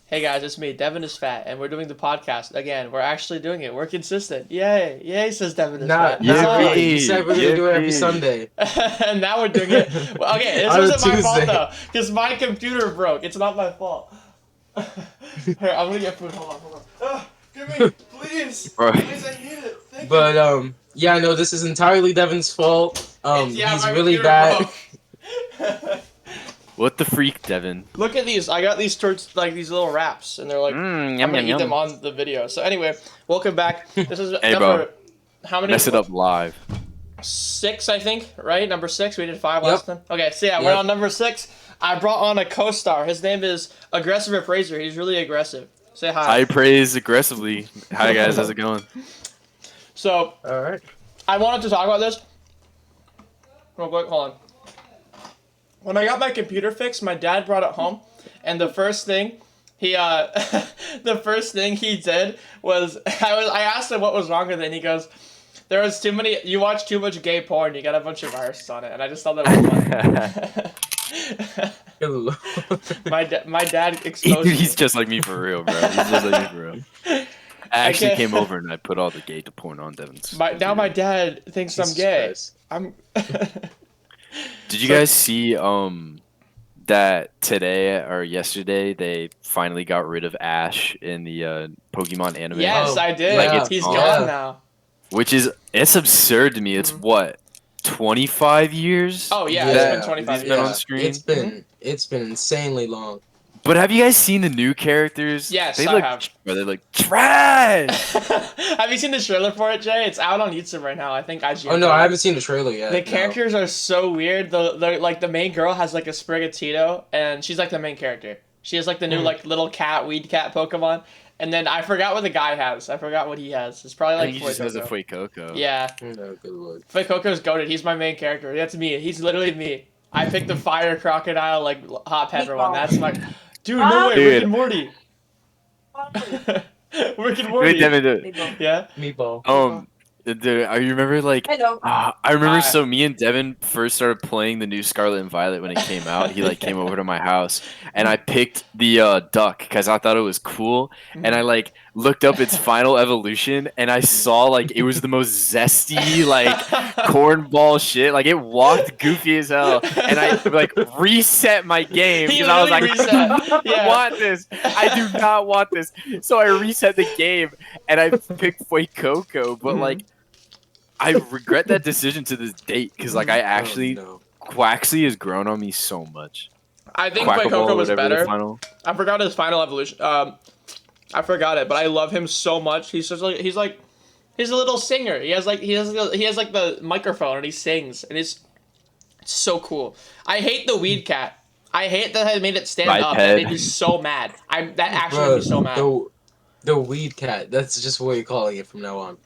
Hey guys, it's me. Devin is fat, and we're doing the podcast again. We're actually doing it. We're consistent. Yay, yay! Says Devin is fat. That's Not really. You all. said we're gonna do it every Sunday. And now we're doing it. Well, okay, this On a wasn't my fault Tuesday. though, because my computer broke. It's not my fault. Here, I'm gonna get food. Hold on. Give me, please. Bro. Please, I need it. Thank you. But yeah, no, this is entirely Devin's fault. Yeah, He's my really computer bad. broke. What the freak, Devin? Look at these. I got these like these little wraps, and they're like I'm Yum, gonna yum, eat them yum. on the video. So anyway, welcome back. This is Hey, bro. number how many? Mess it up live. 6, I think. Right, number 6. We did 5 Yep. last time. Okay, so yeah, we're Yep. on number 6. I brought on a co-star. His name is Aggressive Appraiser. He's really aggressive. Say hi. I praise aggressively. Hi guys, how's it going? So All right. I wanted to talk about this. Real quick, hold on. When I got my computer fixed, my dad brought it home, and the first thing he the first thing he did was I asked him what was wrong with it, and he goes, "There was too many. You watch too much gay porn. You got a bunch of viruses on it." And I just thought that was funny. Good lord. my dad exposed me. He's just like me for real, bro. He's just like me for real. I actually can't- came over and I put all the gay to porn on Devin's. Now my dad thinks I'm Jesus gay. Christ. I'm. Did you guys see that today or yesterday they finally got rid of Ash in the Pokemon anime? Yes, Oh, I did. yeah. He's Oh. gone Yeah. now. Which is it's absurd to me. It's what 25 years. Oh yeah, Yeah. it's been 25 He's been years. on screen. It's been insanely long. But have you guys seen the new characters? Yes, they I look, have. Bro, they look trash. Have you seen the trailer for it, Jay? It's out on YouTube right now. I think IGN. Oh no, I haven't seen the trailer yet. The no. characters are so weird. The main girl has like a Sprigatito, and she's like the main character. She has like the new like little cat, weed cat Pokemon. And then I forgot what the guy has. I forgot what he has. It's probably I like think he just has a Fuecoco. Fuecoco. Yeah, No, good lord. Fuecoco's goated. He's my main character. That's me. He's literally me. I picked the fire crocodile like hot pepper one. That's my. Dude, no way, Dude. Rick and Morty. Rick and Morty. Wait, Devin, Yeah. Meatball. dude, I remember like Hello. I remember. Hi. So me and Devin first started playing the new Scarlet and Violet when it came out. He like came over to my house, and I picked the duck because I thought it was cool. And I like looked up its final evolution, and I saw like it was the most zesty like cornball shit. Like it walked goofy as hell, and I like reset my game He because I was literally like, reset. I don't Yeah. want this. I do not want this. So I reset the game, and I picked Fuecoco, but like. I regret that decision to this date because, like, I actually Oh, no. Quaxley has grown on me so much. I think Quackable, Fuecoco was whatever the better. final- I forgot his final evolution. I forgot it, but I love him so much. He's just like he's a little singer. He has like the microphone and he sings and it's so cool. I hate the weed cat. I hate that I made it stand up. That Biped. made me so mad. That actually Bro, made me so mad. The weed cat. That's just what you're calling it from now on.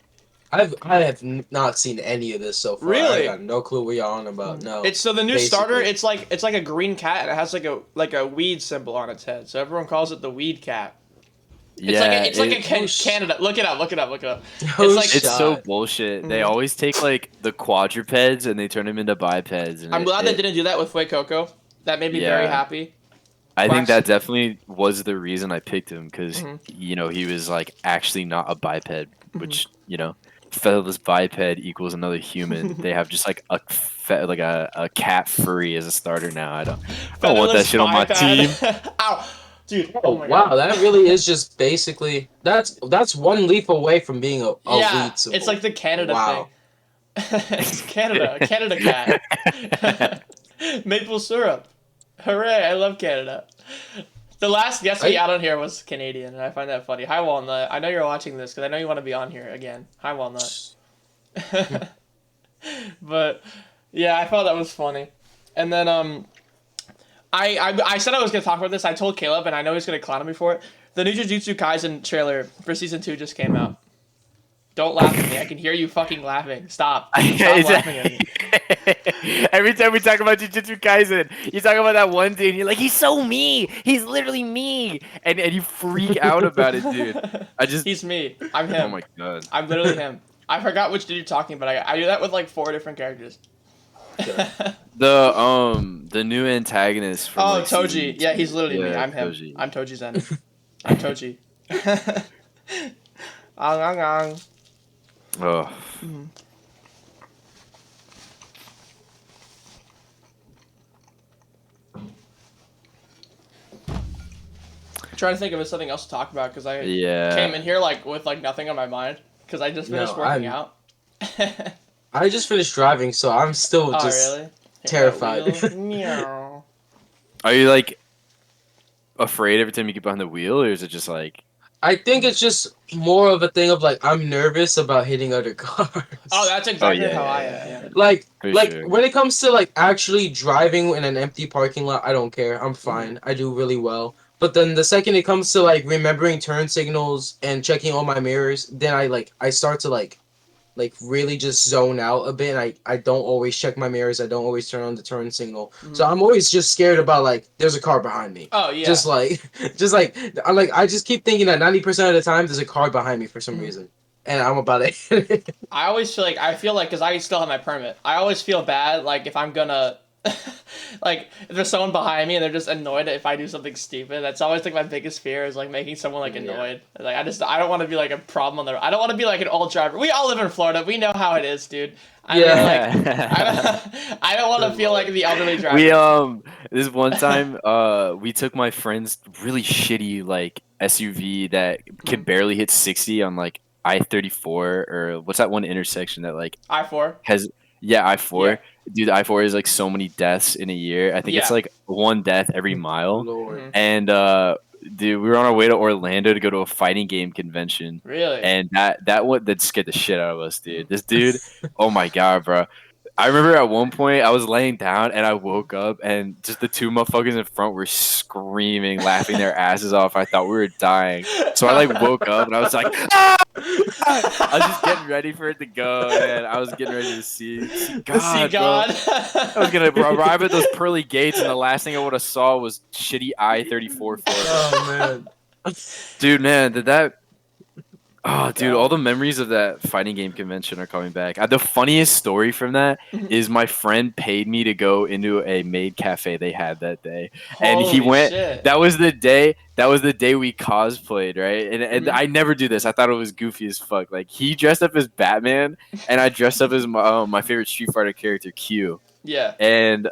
I have not seen any of this so far. Really? I got no clue what you're on about. No. It's so the new basically. starter. It's like a green cat and it has like a weed symbol on its head. So everyone calls it the weed cat. It's like a Canada. Look it up. Oh, like- It's so shot. bullshit. They Mhm. always take like the quadrupeds and they turn them into bipeds. And I'm glad they didn't do that with Fuecoco. That made me very Yeah. happy. I think Quax- that definitely was the reason I picked him because Mhm. you know he was like actually not a biped, which you know, featherless biped equals another human. They have just like a cat furry as a starter now. I don't want that Featherless shit on my biped. team. Ow, dude. Oh my wow, God. that really is just basically that's one leap away from being a Yeah, weed symbol. it's like the Canada Wow. thing. It's Canada, a Canada cat. Maple syrup. Hooray! I love Canada. The last guest we had on here was Canadian, and I find that funny. Hi, Walnut. I know you're watching this because I know you want to be on here again. Hi, Walnut. But yeah, I thought that was funny. And then I said I was gonna talk about this. I told Caleb, and I know he's gonna clown me for it. The new Jujutsu Kaisen trailer for season 2 just came out. Don't laugh at me. I can hear you fucking laughing. Stop. Stop laughing at me. Every time we talk about Jujutsu Kaisen, you talk about that one dude, and you're like, he's so me. He's literally me. And you freak out about it, dude. He's me. I'm him. Oh my god. I'm literally him. I forgot which dude you're talking, but I do that with like 4 different characters. The new antagonist from Oh, like, Toji. season Yeah, he's literally me. Yeah, I'm him. Toji. I'm Toji Zen. I told you. Ang, ang, ang. Oh. Mhm. I'm trying to think of something else to talk about because I Yeah. came in here like with like nothing on my mind because I just finished No, working I'm- out. I just finished driving, so I'm still Oh just really? Hit that terrified. wheel. Meow. Are you like afraid every time you get behind the wheel, or is it just like? I think it's just more of a thing of like I'm nervous about hitting other cars. Oh, that's exactly yeah, how I yeah, am. Yeah. like For like sure. when it comes to like actually driving in an empty parking lot, I don't care. I'm fine. I do really well. But then the second it comes to like remembering turn signals and checking all my mirrors, then I start to like really just zone out a bit. And I don't always check my mirrors. I don't always turn on the turn signal. So I'm always just scared about like there's a car behind me. Oh yeah. Just like I just keep thinking that 90% of the time there's a car behind me for some reason. And I'm about it. I always feel like because I still have my permit. I always feel bad like if I'm gonna like if there's someone behind me and they're just annoyed if I do something stupid. That's always like my biggest fear is like making someone like annoyed. Like I don't want to be like a problem on the. I don't want to be like an old driver. We all live in Florida. We know how it is, dude. I mean, I don't want to feel like the elderly driver. We this one time we took my friend's really shitty like SUV that could barely hit 60 on like I-34 or what's that one intersection that like I-4. has I-4. Yeah. Dude, I-4 is like so many deaths in a year. I think it's Yeah. like one death every mile. Lord. And dude, we were on our way to Orlando to go to a fighting game convention. Really? And that scared the shit out of us, dude. This dude, oh my god, bro. I remember at one point I was laying down and I woke up and just the two motherfuckers in front were screaming, laughing their asses off. I thought we were dying. So I like woke up and I was like, ah! I was just getting ready for it to go, and I was getting ready to see God. See God. I was gonna arrive at those pearly gates, and the last thing I would have saw was shitty I-34 for it. Oh man. Dude, man, did that? Oh, dude, all the memories of that fighting game convention are coming back. The funniest story from that is my friend paid me to go into a Maid cafe they had that day, and he Holy went. shit. That was the day. That was the day we cosplayed, right? And Mhm. I never do this. I thought it was goofy as fuck. Like he dressed up as Batman, and I dressed up as my favorite Street Fighter character, Q. Yeah. And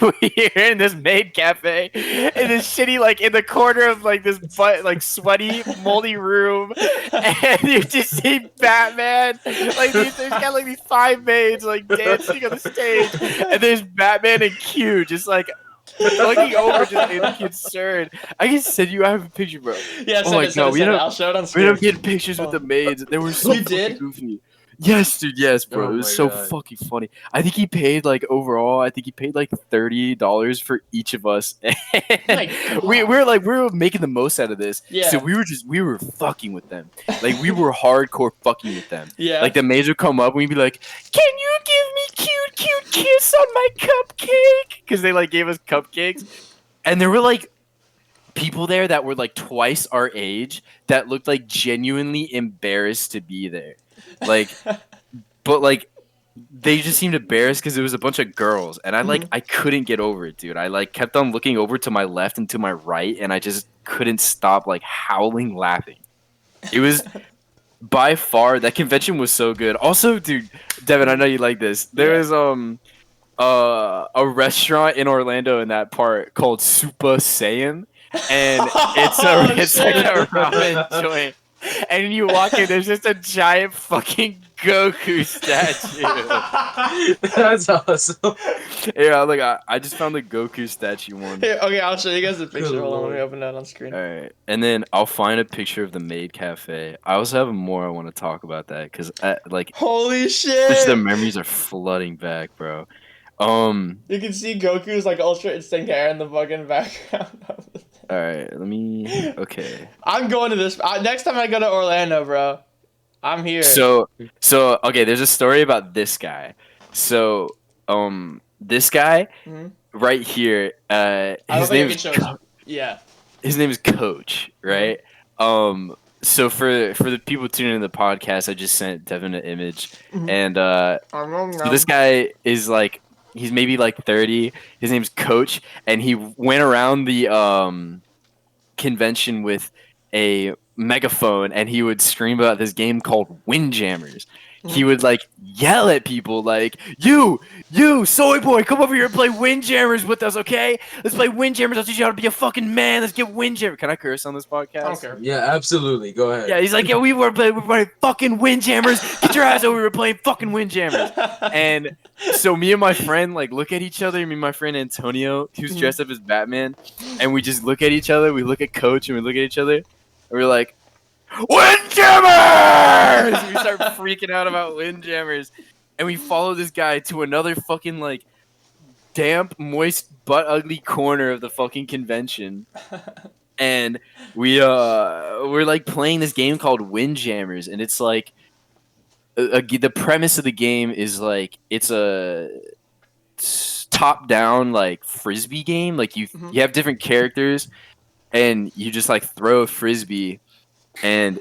we're in this Maid cafe in this shitty like in the corner of like this like sweaty moldy room, and you just see Batman like there's got like these 5 maids like dancing on the stage, and there's Batman and Q just like looking over just in concern. I can send you. I have a picture, bro. Yeah, Oh my God, we send it. don't- I'll show it on We screen. ended up getting pictures with the maids. They were so You fucking did? goofy. Yes, dude. Yes, bro. Oh It was my so God. fucking funny. I think he paid like overall. I think he paid like $30 for each of us. My we God. were making the most out of this. Yeah. So we were fucking with them. Like we were hardcore fucking with them. Yeah. Like the maids would come up and we'd be like, "Can you give me cute kiss on my cupcake?" Because they like gave us cupcakes, and there were like people there that were like twice our age that looked like genuinely embarrassed to be there. Like, but like they just seemed embarrassed because it was a bunch of girls, and I couldn't get over it, dude. I like kept on looking over to my left and to my right, and I just couldn't stop like howling laughing. It was by far that convention was so good. Also, dude, Devin, I know you like this. There is a restaurant in Orlando in that part called Super Saiyan, and it's like a ramen joint. And you walk in, there's just a giant fucking Goku statue. That's awesome. Yeah, like I just found the Goku statue one. Here, okay, I'll show you guys the picture. Good Hold on, let lord. me open that on screen. All right, and then I'll find a picture of the Maid Cafe. I also have more I want to talk about that because like Holy just shit! the memories are flooding back, bro. You can see Goku's like ultra instinct hair in the fucking background. All right, let me. Okay. I'm going to this next time I go to Orlando, bro. I'm here. So okay, there's a story about this guy. So this guy Mhm. right here, I don't his think name I is can show. Yeah. his name is Coach, right? So for the people tuning in the podcast, I just sent Devin an image, Mhm. and so So this guy is like he's maybe like 30. His name's Coach, and he went around the convention with a megaphone, and he would scream about this game called Windjammers. He would like yell at people like, you, soy boy, come over here and play Windjammers with us, okay? Let's play Windjammers. I'll teach you how to be a fucking man. Let's get Windjammers. Can I curse on this podcast? I don't care. Yeah, absolutely. Go ahead. Yeah, he's like, yeah, we're playing fucking Windjammers. Get your ass over here, we're playing fucking Windjammers. And so me and my friend like look at each other. Me and my friend Antonio, who's dressed up as Batman, and we just look at each other. We look at Coach, and we look at each other, and we're like, Windjammers! We start freaking out about Windjammers, and we follow this guy to another fucking like damp, moist, butt ugly corner of the fucking convention, and we're like playing this game called Windjammers, and it's like the premise of the game is like it's a top down like frisbee game. Like you have different characters, and you just like throw a frisbee. And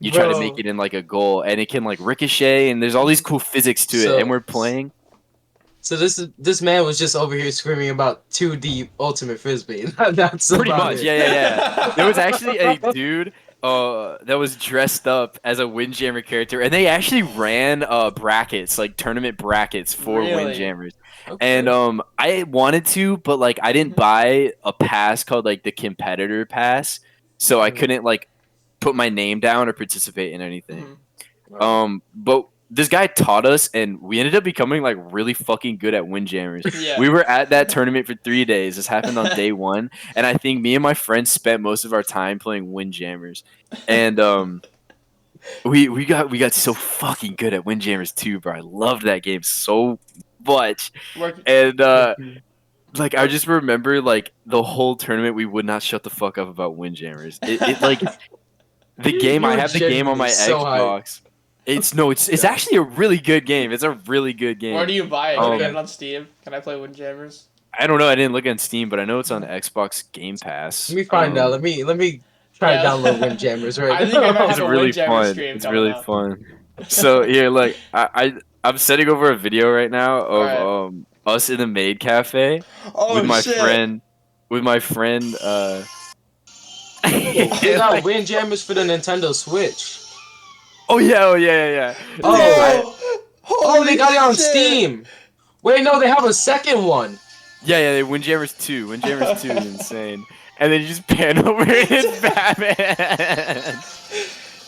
you try to make it in like a goal, and it can like ricochet, and there's all these cool physics to it, and we're playing. So this man was just over here screaming about 2D Ultimate Frisbee. That's Pretty about much, it. yeah. There was actually a dude that was dressed up as a Windjammer character, and they actually ran brackets, like tournament brackets for Windjammers. Okay. And I wanted to, but like I didn't buy a pass called like the competitor pass, so I couldn't like put my name down or participate in anything. But this guy taught us, and we ended up becoming like really fucking good at Windjammers. Yeah. We were at that tournament for 3 days. This happened on day 1, and I think me and my friends spent most of our time playing Windjammers. And we got so fucking good at Windjammers too, bro. I loved that game so much. And like I just remember like the whole tournament we would not shut the fuck up about Windjammers. It like the game, I have the game on my Xbox. It's actually a really good game. It's a really good game. Where do you buy it? Can I get it on Steam? Can I play Windjammers? I don't know. I didn't look on Steam, but I know it's on Xbox Game Pass. Let me find out. Let me try to download Windjammers right now. I think I might have It's a really Windjammer fun. stream It's really fun. So here, like I'm setting over a video right now of us in the Maid Cafe with my friend. With my friend. They got Windjammers for the Nintendo Switch. Oh yeah. Oh, they got it on Steam. Wait, no, they have a second one. Yeah, Windjammers 2. Windjammers 2 is insane. And then you just pan over and it's Batman.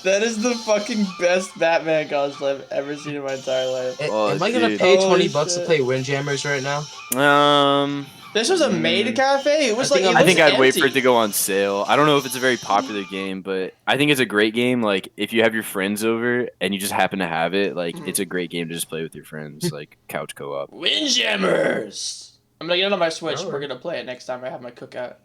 That is the fucking best Batman cosplay I've ever seen in my entire life. Am I gonna pay $20 to play Windjammers right now? This was a Maid Cafe? It was I think I'd wait for it to go on sale. I don't know if it's a very popular game, but I think it's a great game. Like, if you have your friends over and you just happen to have it, like, it's a great game to just play with your friends, like, couch co-op. Windjammers! I'm gonna get it on my Switch. We're gonna play it next time I have my cookout.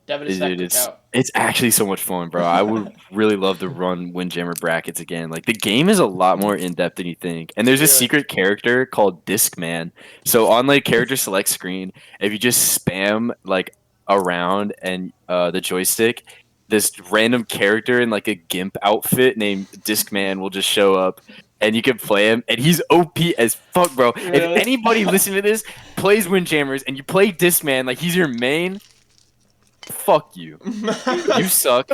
Devin is that cookout. It's actually so much fun, bro. I would really love to run Windjammer brackets again. Like, the game is a lot more in-depth than you think. And there's a secret character called Discman. So on, like, character select screen, if you just spam, like, around and the joystick, this random character in, like, a GIMP outfit named Discman will just show up. And you can play him, and he's OP as fuck, bro. Really? If anybody listening to this plays Windjammers and you play Discman, like, he's your main... Fuck you. You suck.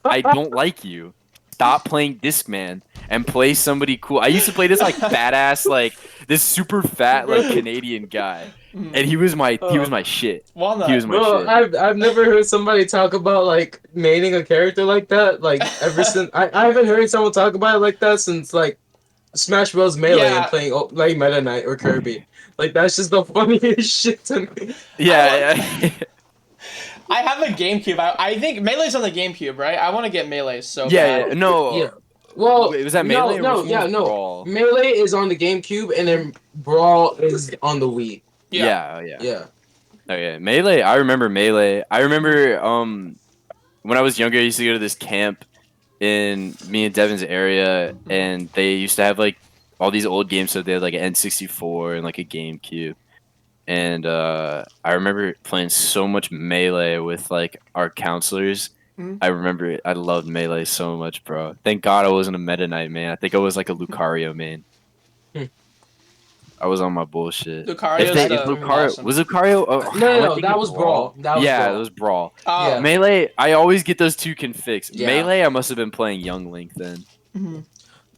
I don't like you. Stop playing Discman and play somebody cool. I used to play this like badass, like this super fat like Canadian guy, and he was my shit. Walnut. He was my shit. I've never heard somebody talk about like maining a character like that. Like ever since I haven't heard someone talk about it like that since like Smash Bros. Melee and playing like Meta Knight or Kirby. Like that's just the funniest shit to me. Yeah. I have a GameCube. I think Melee's on the GameCube, right? I want to get Melee so bad. Yeah, no. Yeah. Well, wait, was that Melee? No. Brawl? Melee is on the GameCube, and then Brawl is on the Wii. Yeah. Oh yeah, Melee. I remember Melee. I remember when I was younger, I used to go to this camp in me and Devin's area, and they used to have like all these old games. So they had like an N64 and like a GameCube. And I remember playing so much Melee with like our counselors. I remember it. I loved Melee so much, bro. Thank God I wasn't a Meta Knight, man. I think I was like a Lucario main. I was on my bullshit. Lucario's If the Lucario awesome. was Lucario, No, am no, I no, thinking that was Brawl. That was yeah, Brawl. it was Brawl. Oh. Yeah. Melee, I always get those two confixed. Yeah. Melee, I must have been playing Young Link then. Mhm.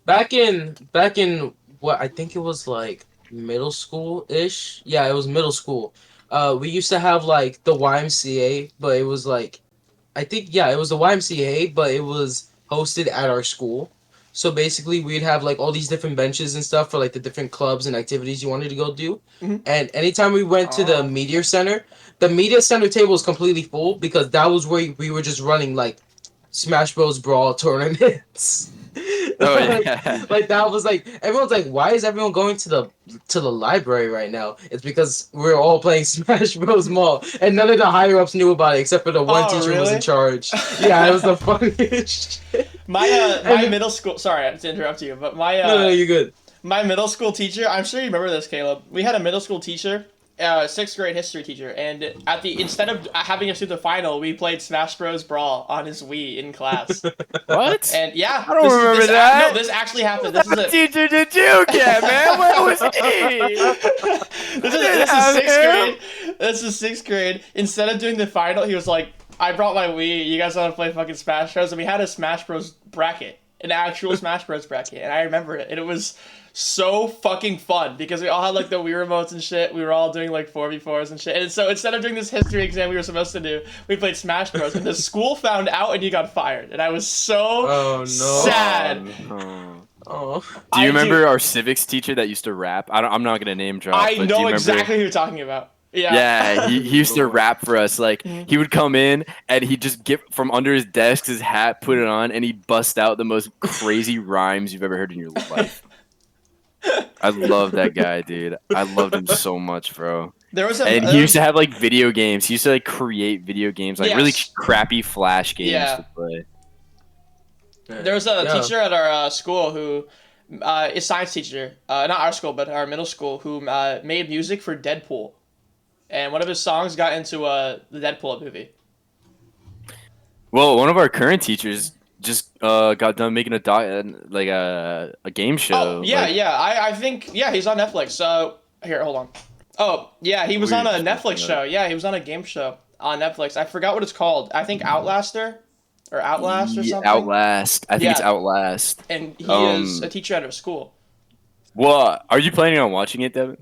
Back in what I think it was like middle school ish. Yeah, it was middle school. We used to have like the YMCA, but it was like I think yeah, it was the YMCA, but it was hosted at our school. So basically, we'd have like all these different benches and stuff for like the different clubs and activities you wanted to go do. Mhm. And anytime we went to the Oh. media center, the media center table was completely full because that was where we were just running like Smash Bros. Brawl tournaments. Oh like, yeah. like that was like everyone's like, why is everyone going to the library right now? It's because we're all playing Smash Bros. Mall, and none of the higher ups knew about it except for the one Oh, teacher who was in really? charge. Yeah, it was the funniest shit. My And- middle school. Sorry to interrupt you, but my no, you're good. my middle school teacher. I'm sure you remember this, Caleb. We had a middle school teacher, 6th grade history teacher, and instead of having us do the final, we played Smash Bros. Brawl on his Wii in class. What? And yeah, I don't remember that. No, this actually happened. This is What a teacher did you get, man? Where was he? this is sixth grade. This is 6th grade. Instead of doing the final, he was like, "I brought my Wii. You guys want to play fucking Smash Bros?" And we had a Smash Bros. Bracket, an actual Smash Bros. Bracket, and I remember it. And it was so fucking fun because we all had like the Wii remotes and shit. We were all doing like 4v4s and shit. And so instead of doing this history exam we were supposed to do, we played Smash Bros. And the school found out and you got fired. And I was so Oh no. sad. Oh. Oh. Do you I remember our civics teacher that used to rap? I'm not gonna name drop. I but do you know remember- exactly who you're talking about. Yeah. Yeah, he used to rap for us. Like he would come in and he'd just get from under his desk his hat, put it on, and he'd bust out the most crazy rhymes you've ever heard in your life. I love that guy, dude. I loved him so much, bro. There was a And he used to have like video games. He used to like create video games, like really Yes. crappy flash games Yeah. to play. There was a teacher at our school who is science teacher, not our school, but our middle school, who made music for Deadpool. And one of his songs got into the Deadpool movie. Well, one of our current teachers just got done making a game show. Oh, yeah, like- yeah. I think, yeah, he's on Netflix. Here, hold on. Oh, yeah, he was Weird on a stuff Netflix like show. Yeah, he was on a game show on Netflix. I forgot what it's called. I think Outlaster? Or Outlast or Yeah, something? Outlast. I think it's Yeah. Outlast. And he Um, is a teacher at our school. What? Are you planning on watching it, Devin?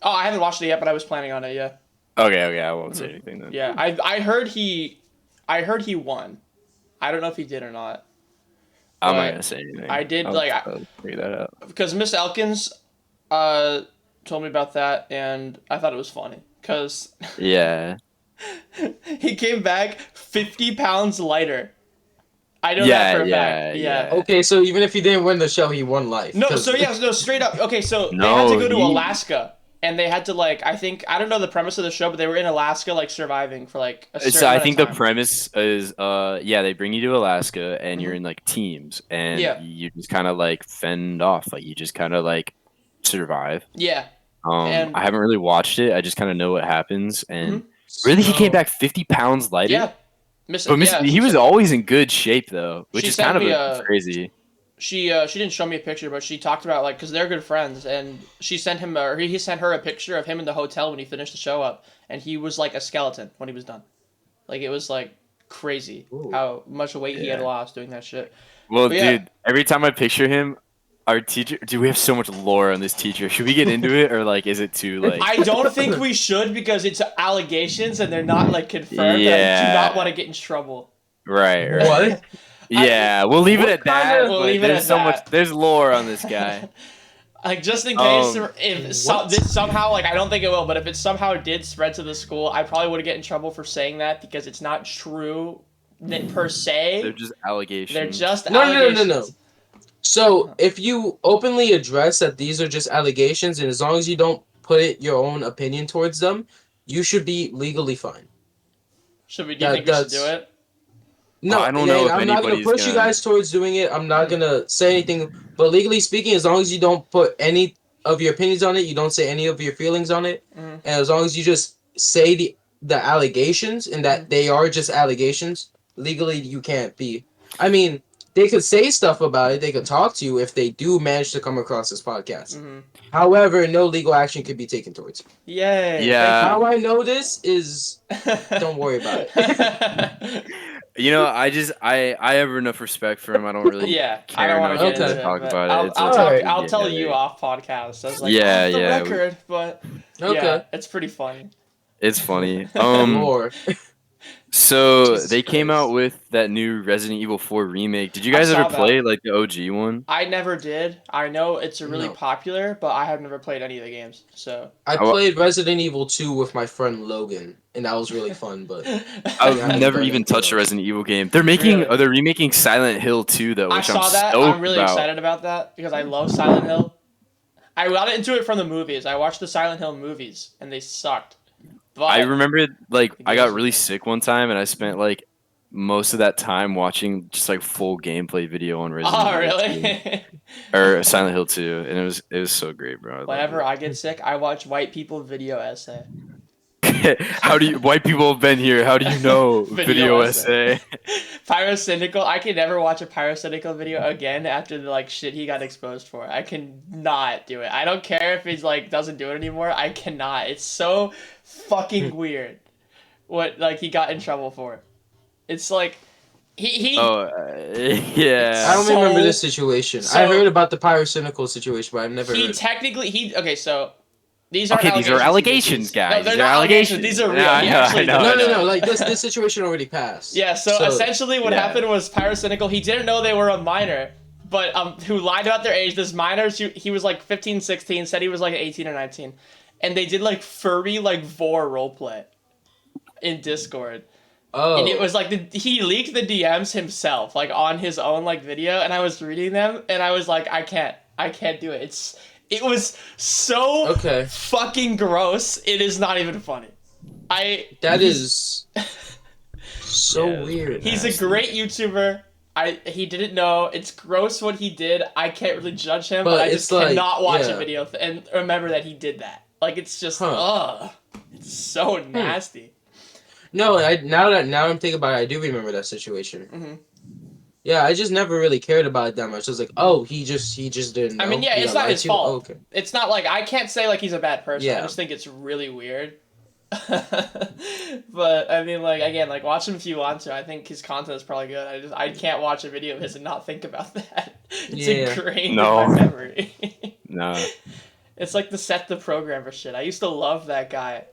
Oh, I haven't watched it yet, but I was planning on it, yeah. Okay, I won't say anything then. Yeah, I heard he won. I don't know if he did or not. I'm but not gonna say anything. I did, I'll figure that out. Because Miss Elkins told me about that, and I thought it was funny. Because Yeah. he came back 50 pounds lighter. I know that Yeah, for a yeah, fact. yeah. Okay, so even if he didn't win the show, he won life. No, 'Cause- so yeah, no, straight up. Okay, so they No, had to go to he- Alaska. And they had to I don't know the premise of the show, but they were in Alaska like surviving for like a certain So I amount think of the time. premise is they bring you to Alaska and you're in like teams and Yeah. you just kind of like fend off, like you just kind of like survive. Yeah. And- I haven't really watched it. I just kind of know what happens and really he So- came back 50 pounds lighter. Yeah. But he was always in good shape though, which She is kind sent me of crazy. She didn't show me a picture, but she talked about like because they're good friends, and she sent him or he sent her a picture of him in the hotel when he finished the show up, and he was like a skeleton when he was done. Like it was like crazy Ooh. how much weight he had Yeah. lost doing that shit. Well, But yeah. dude, every time I picture him, our teacher, dude, we have so much lore on this teacher. Should we get into it or like is it too like I don't think we should because it's allegations and they're not like confirmed. And I Yeah. do not want to get in trouble. right? What? Yeah, we'll leave it What at that. kind of- We'll but leave it there's at so that. much. There's lore on this guy. Like just in case if what? this somehow like I don't think it will, but if it somehow did spread to the school, I probably would get in trouble for saying that because it's not true per se. They're just allegations. They're just No. allegations. So if you openly address that these are just allegations, and as long as you don't put your own opinion towards them, you should be legally fine. Do you think we should do it? No, I don't know if I'm not gonna anybody's push you gonna- guys towards doing it. I'm not gonna say anything. But legally speaking, as long as you don't put any of your opinions on it, you don't say any of your feelings on it, Mhm. and as long as you just say the allegations and that they are just allegations, legally you can't be. I mean, they could say stuff about it. They could talk to you if they do manage to come across this podcast. Mm-hmm. However, no legal action could be taken towards you. Yay! Yeah. How I know this is don't worry about it. You know, I have enough respect for him. I don't really Yeah, I care don't want enough to get Okay. into talk it. But about I'll, it. I'll, It's talk, alright. I'll tell Yeah, you yeah. off podcast. I was like, Yeah, off the yeah, record, but Okay. yeah, it's pretty funny. It's funny. Lore. So Jesus they came Christ. out with that new Resident Evil 4 remake. Did you I guys saw ever that. play like the OG one? I never did. I know it's really No. popular, but I have never played any of the games. So I wa- played Resident Evil 2 with my friend Logan, and that was really fun. But I've Yeah, I haven't never done even anything touched a else. Resident Evil game. They're making Really? they're remaking Silent Hill 2 though, I which saw I'm that. stoked I'm really about. excited about that because I love Silent Hill. I got into it from the movies. I watched the Silent Hill movies and they sucked. But I remember like The I games got are really good. sick one time and I spent like most of that time watching just like full gameplay video on Resident Oh, Evil 2 really? or Silent Hill 2, and it was so great, bro. Whenever I get sick, I watch white people video essay. How do you white people have been here? How do you know Video video essay. essay? Pyrocynical. I can never watch a Pyrocynical video again after the like shit he got exposed for. I cannot do it. I don't care if he's like doesn't do it anymore. I cannot. It's so fucking weird. What like he got in trouble for. It's like he Oh, yeah. I don't So- remember this situation. so- I heard about the pyrocynical situation, but I've never he heard. technically he okay so these aren't Okay, these are allegations, allegations, guys. No, they're These are not allegations. These are real. Yeah, I He know, actually I know, did I it. No. Like this situation already passed. Yeah, so essentially what yeah. happened was Pyrocynical, he didn't know they were a minor, but who lied about their age. This minor, he was like 15, 16, said he was like 18 or 19. And they did like furry like vor roleplay in Discord. Oh. And it was like he leaked the DMs himself, like on his own like video, and I was reading them and I was like, I can't do it. It was so Okay. fucking gross. It is not even funny. That is so Yeah. weird. He's a great YouTuber. He didn't know. It's gross what he did. I can't really judge him, but But I it's just like, cannot watch yeah. a video and remember that he did that. Like it's just Huh. it's so nasty. No, now I'm thinking about it, I do remember that situation. Mhm. Yeah, I just never really cared about it that much. I was like, oh, he just didn't know. I mean, yeah, He it's got not lied his to? fault. Oh, okay. It's not like I can't say like he's a bad person. I Yeah. just think it's really weird. But I mean, like again, like watch him if you want to. I think his content is probably good. I can't watch a video of his and not think about that. It's Yeah. ingrained No. in my memory. No. It's like the Set the Programmer shit. I used to love that guy.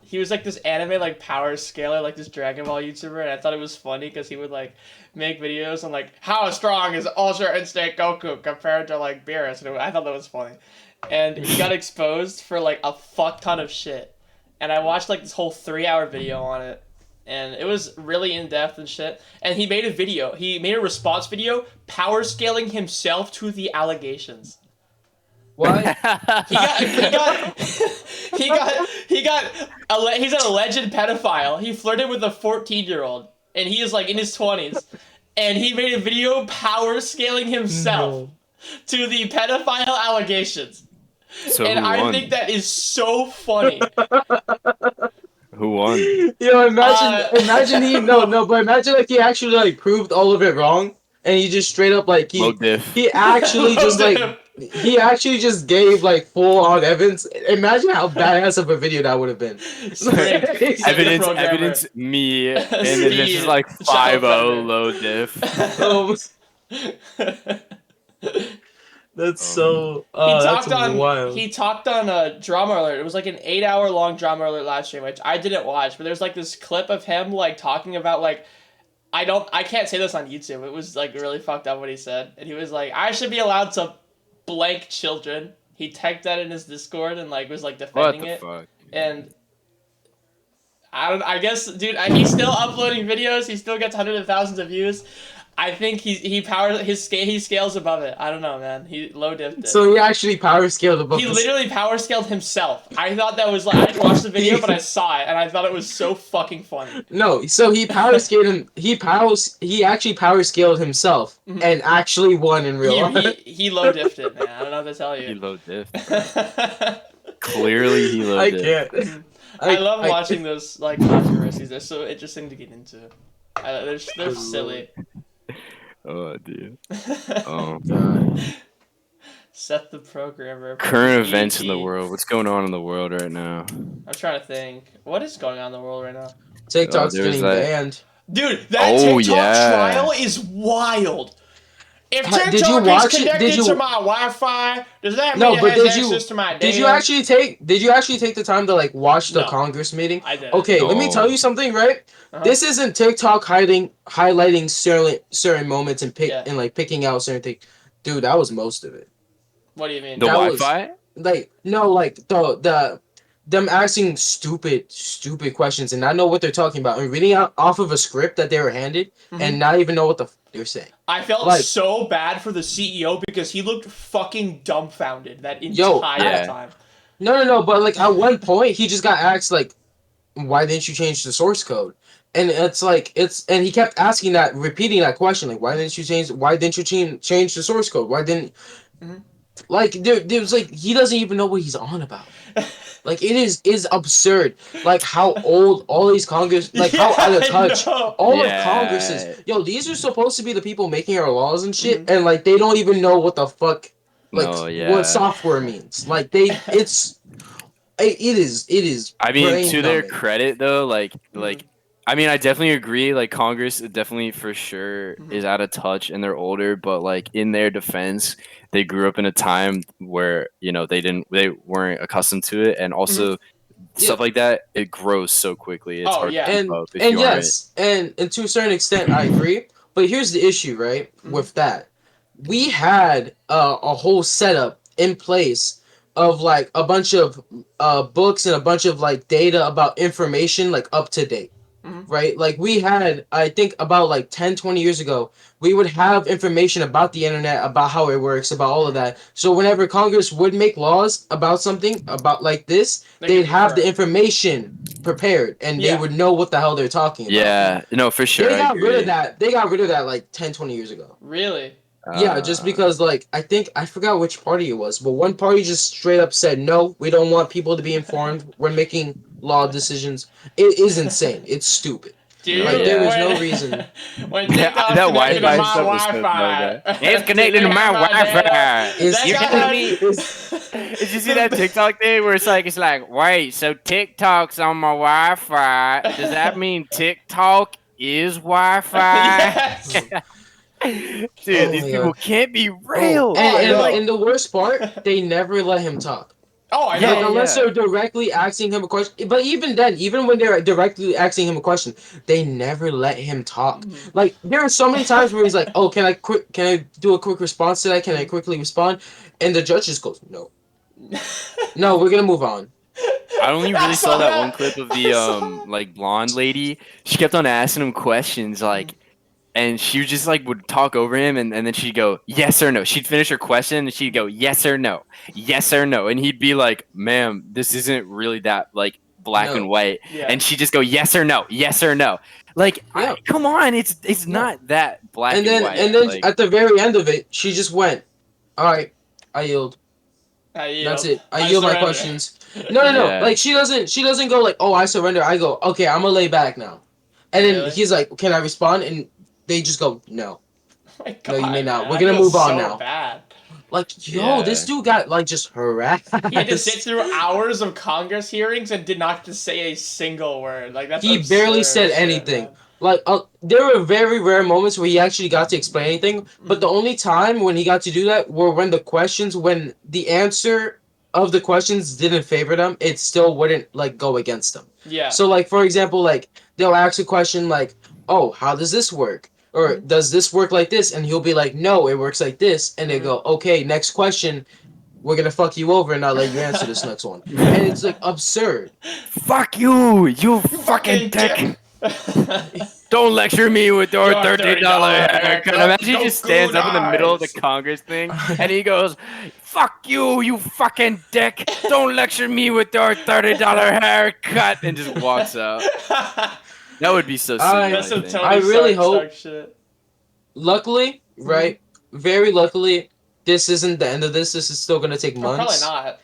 He was like this anime like power scaler, like this Dragon Ball YouTuber, and I thought it was funny because he would like make videos on like how strong is Ultra Instinct Goku compared to like Beerus, and I thought that was funny. And he got exposed for like a fuck ton of shit, and I watched like this whole 3-hour video on it, and it was really in depth and shit. And he made a response video, power scaling himself to the allegations. What? He's an alleged pedophile. He flirted with a 14-year-old, and he is like in his 20s, and he made a video power scaling himself to the pedophile allegations. So And who I won? think that is so funny. Who won? Yo, imagine but imagine like he actually like proved all of it wrong, and he just straight up like Low diff. he actually just like he actually just gave like full on evidence. Imagine how badass of a video that would have been. Evidence me, and then this is like Child 5-0 predator. low diff. That's so. He talked on Drama Alert. It was like an 8-hour long Drama Alert live stream, which I didn't watch. But there's like this clip of him like talking about like I can't say this on YouTube. It was like really fucked up what he said, and he was like, I should be allowed to blank children. He typed that in his Discord and like was like What defending the it. fuck? And I guess, dude, he's still uploading videos. He still gets hundreds of thousands of views. I think he scales above it. I don't know, man. He low dipped it. So he actually power scaled above. He literally power scaled himself. I thought that was like I didn't watch the video, but I saw it and I thought it was so fucking funny. No, so he power scaled him. He actually power scaled himself and actually won in real life. He low dipped it, man. I don't know what to tell He you. low diff. Clearly, he low I diff. can't. I love watching those like controversies. They're so interesting to get into. They're silly. Oh, dude. Um, God. Seth the programmer. current plays events in the ET. world. What's going on in the world right now? I'm trying to think. What is going on in the world right now? TikTok's There was getting that. banned. Dude, that Oh TikTok yeah. trial is wild. If Did you TikTok is watch it? Did connected to you? my Wi-Fi, does that mean No, it but has access to my did you data? actually take the time to like watch the No, Congress meeting? I didn't. Okay, let me tell No. you something, right? Uh-huh. This isn't TikTok highlighting certain moments and Yeah. like picking out certain things. Dude, that was most of it. What do you mean? The That was Wi-Fi? like no, like the them asking stupid questions and not know what they're talking about and reading out off of a script that they were handed and Mhm. not even know what they're saying. I felt Like, so bad for the CEO because he looked fucking dumbfounded that yo, entire Yeah. time. no, but like at one point he just got asked like, why didn't you change the source code? And it's like and he kept asking that, repeating that question, like why didn't you change the source code? Why didn't Mhm. like there was like he doesn't even know what he's on about. Like it is absurd. Like how old all these Congress, like how out of I touch know. all of Congress Yeah. is. Yo, these are supposed to be the people making our laws and shit, Mhm. and like they don't even know what the fuck, like No, what yeah. software means. Like it is I mean, brain to their numbing. credit though, Mhm. I mean, I definitely agree. Like Congress definitely for sure Mhm. is out of touch and they're older, but like in their defense, they grew up in a time where, they weren't accustomed to it, and Mhm. also Yeah, stuff like that, it grows so quickly. It's Oh hard to yeah. keep and up if you aren't. yes, and to a certain extent, I agree. But here's the issue, right? Mhm. With that, we had a whole setup in place of like a bunch of books and a bunch of like data about information like up to date, Mhm. right? Like we had, I think about like 10, 20 years ago, we would have information about the internet, about how it works, about all of that. So whenever Congress would make laws about something about like this, They they'd could have the refer. information prepared and they Yeah. would know what the hell they're talking about. Yeah, no, for sure, They I got rid of agree. that. They got rid of that like 10, 20 years ago. Really? Yeah, just Uh, because like I think I forgot which party it was, but one party just straight up said no, we don't want people to be informed. We're making law decisions. It is insane. It's stupid. no, Like Dude, there is yeah. no when reason. when That TikTok's connected It to Wi-Fi my is stuff is so dumb, Wi-Fi, guy. It's do connected they to have my my data? Wi-Fi. Is That You guy hear TikTok me? is Did you see that TikTok thing where it's like, wait, so TikTok's on my Wi-Fi? Does that mean TikTok is Wi-Fi? Yes. Dude, oh these my people god. can't be Oh, real. Oh, I and They're and like, know. and the worst part, they never let him talk. Oh, I yeah, Like yeah, know. unless yeah. they're directly asking him a question, but even then, even when they're directly asking him a question, they never let him talk. Mhm. Like there are so many times where he's like, "Oh, can I do a quick response to that? Can I quickly respond?" And the judge just goes, "No, no, we're gonna move on." I only I really saw saw that one that. clip of I the saw like blonde lady. She kept on asking him questions, that. like, and she just like would talk over him, and then she'd go yes or no. She'd finish her question and she'd go yes or no, yes or no, and he'd be like, ma'am, this isn't really that like black and No, white, Yeah. and she'd just go yes or no, yes or no. Like, yeah, come on, it's no. not that black And and then white. and Yeah. then Like, at the very end of it, she just went, "All right, I yield. I That's yield. it. I I yield my surrender. questions." No. yeah, Like she doesn't go like, "Oh, I surrender." I go, "Okay, I'm gonna lay back now." And then Really? he's like, "Can I respond?" And they just go, "No, Oh my no, you may God, not. man. We're I gonna feel move on so now." bad. Like, yo, this yeah. dude got like just He had to sit harassed. through hours of Congress hearings and did not get to say a single word. Like that's He barely absurd said shit, anything. man. Like, there were very rare moments where he actually got to explain anything. But the Mhm. only time when he got to do that were when the answer of the questions didn't favor them, it still wouldn't like go against them. Yeah. So, like for example, like they'll ask a question like, "Oh, how does this work?" Or Mhm. "Does this work like this?" And he'll be like, "No, it works like this." And they Mhm. go, "Okay, next question. We're gonna fuck you over and not let you answer this next one." And it's like absurd. Fuck you, you You fucking fucking dick. dick. Don't lecture me with your Your $30 $30 haircut. haircut. Imagine he Go just stands good up in the middle of the eyes. Congress thing and he goes, fuck you, you fucking dick. Don't lecture me with your $30 haircut, and just walks out. That would be so sweet, I That's I some think. I Tony really Stark hope. shit. Luckily, Mhm. right? Very luckily, this isn't the end of this. This is still gonna take Oh, probably months. not.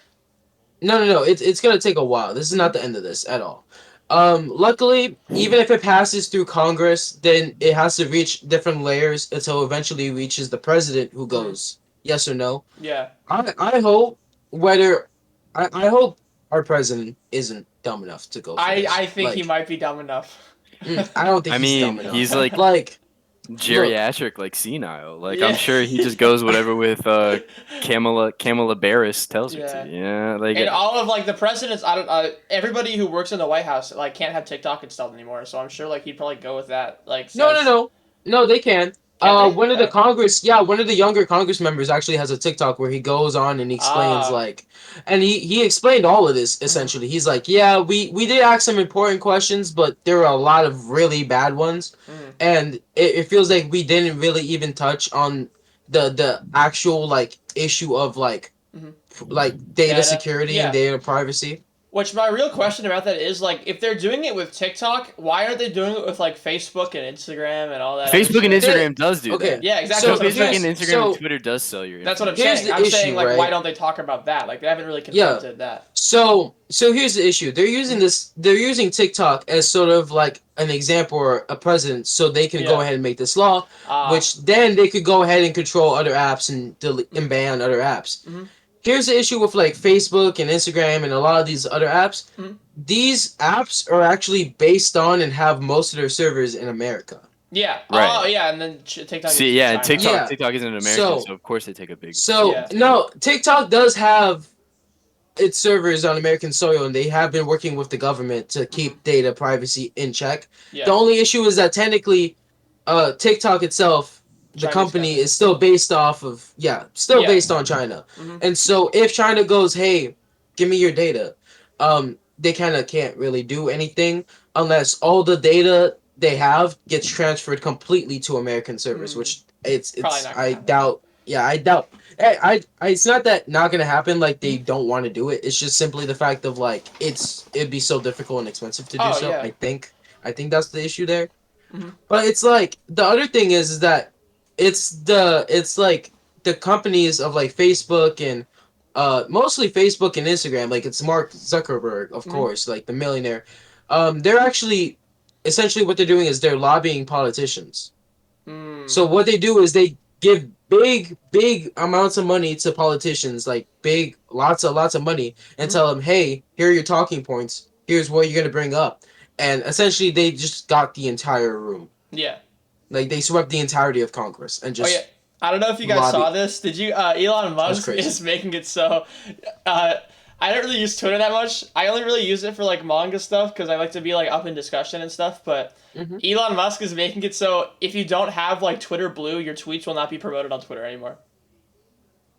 No. It's gonna take a while. This is not Mhm. the end of this at all. Luckily, even if it passes through Congress, then it has to reach different layers until eventually reaches the president, who goes yes or no. Yeah. I hope whether I hope our president isn't dumb enough to go for this. I think he might be dumb enough. I don't think I he's dumb mean, enough. he's like Like, look, geriatric, like senile. Like Yeah. I'm sure he just goes whatever with Kamala Barris tells her Yeah. to. Yeah, like And all of like the presidents, I don't. Everybody who works in the White House like can't have TikTok installed anymore. So I'm sure like he'd probably go with that. Like says, no, they can. Can they? One of the Oh. one of the younger Congress members actually has a TikTok where he goes on and he explains Ah. like, and he explained all of this essentially. He's like, yeah, we did ask some important questions, but there were a lot of really bad ones, Mhm. and it feels like we didn't really even touch on the actual like issue of Mhm. like data Data. security and Yeah. data privacy. Which my real question about that is like, if they're doing it with TikTok, why aren't they doing it with like Facebook and Instagram and all that? other Facebook and shit? Instagram does do Okay. that. Yeah, exactly. So That's what I'm Facebook saying. and Instagram so- and Twitter does sell your. That's what I'm Here's saying. the I'm saying issue, like, right? why don't they talk about that? Like, they haven't really Yeah. confronted that. So here's the issue. They're using this. They're using TikTok as sort of like an example or a precedent, so they can go Yeah. ahead and make this law, Ah. which then they could go ahead and control other apps and delete and ban other apps. Mhm. Here's the issue with like Facebook and Instagram and a lot of these other apps. Mhm. These apps are actually based on and have most of their servers in America. Yeah. Right. Oh, yeah. And then TikTok. See, is yeah, China. and TikTok Yeah. TikTok isn't American, So- so of course they take a big. So Yeah. no, TikTok does have its servers on American soil, and they have been working with the government to keep data privacy in check. Yeah. The only issue is that technically, TikTok itself, the Chinese company, is still based off of Yeah. based on China. Mhm. And so if China goes, hey, give me your data, they kind of can't really do anything unless all the data they have gets transferred completely to American servers, Mm. which it's Probably not gonna I happen. doubt. Yeah, I doubt. It's not that not gonna happen. Like they don't want to do it. It's just simply the fact of like it'd be so difficult and expensive to do Oh, so. yeah. I think that's the issue there. Mhm. But it's like the other thing is that it's like the companies of like Facebook and mostly Facebook and Instagram. Like it's Mark Zuckerberg, of Mhm. course, like the millionaire. They're actually essentially what they're doing is they're lobbying politicians. Mm. So what they do is they give big amounts of money to politicians, like big lots of money, and tell them, hey, here are your talking points. Here's what you're gonna bring up, and essentially they just got the entire room. Yeah. Like they swept the entirety of Congress and just. Oh, yeah. I don't know if you guys lobby. saw this. Did you? Elon Musk crazy. is making it so. I don't really use Twitter that much. I only really use it for like manga stuff because I like to be like up in discussion and stuff. But Mhm. Elon Musk is making it so if you don't have like Twitter Blue, your tweets will not be promoted on Twitter anymore.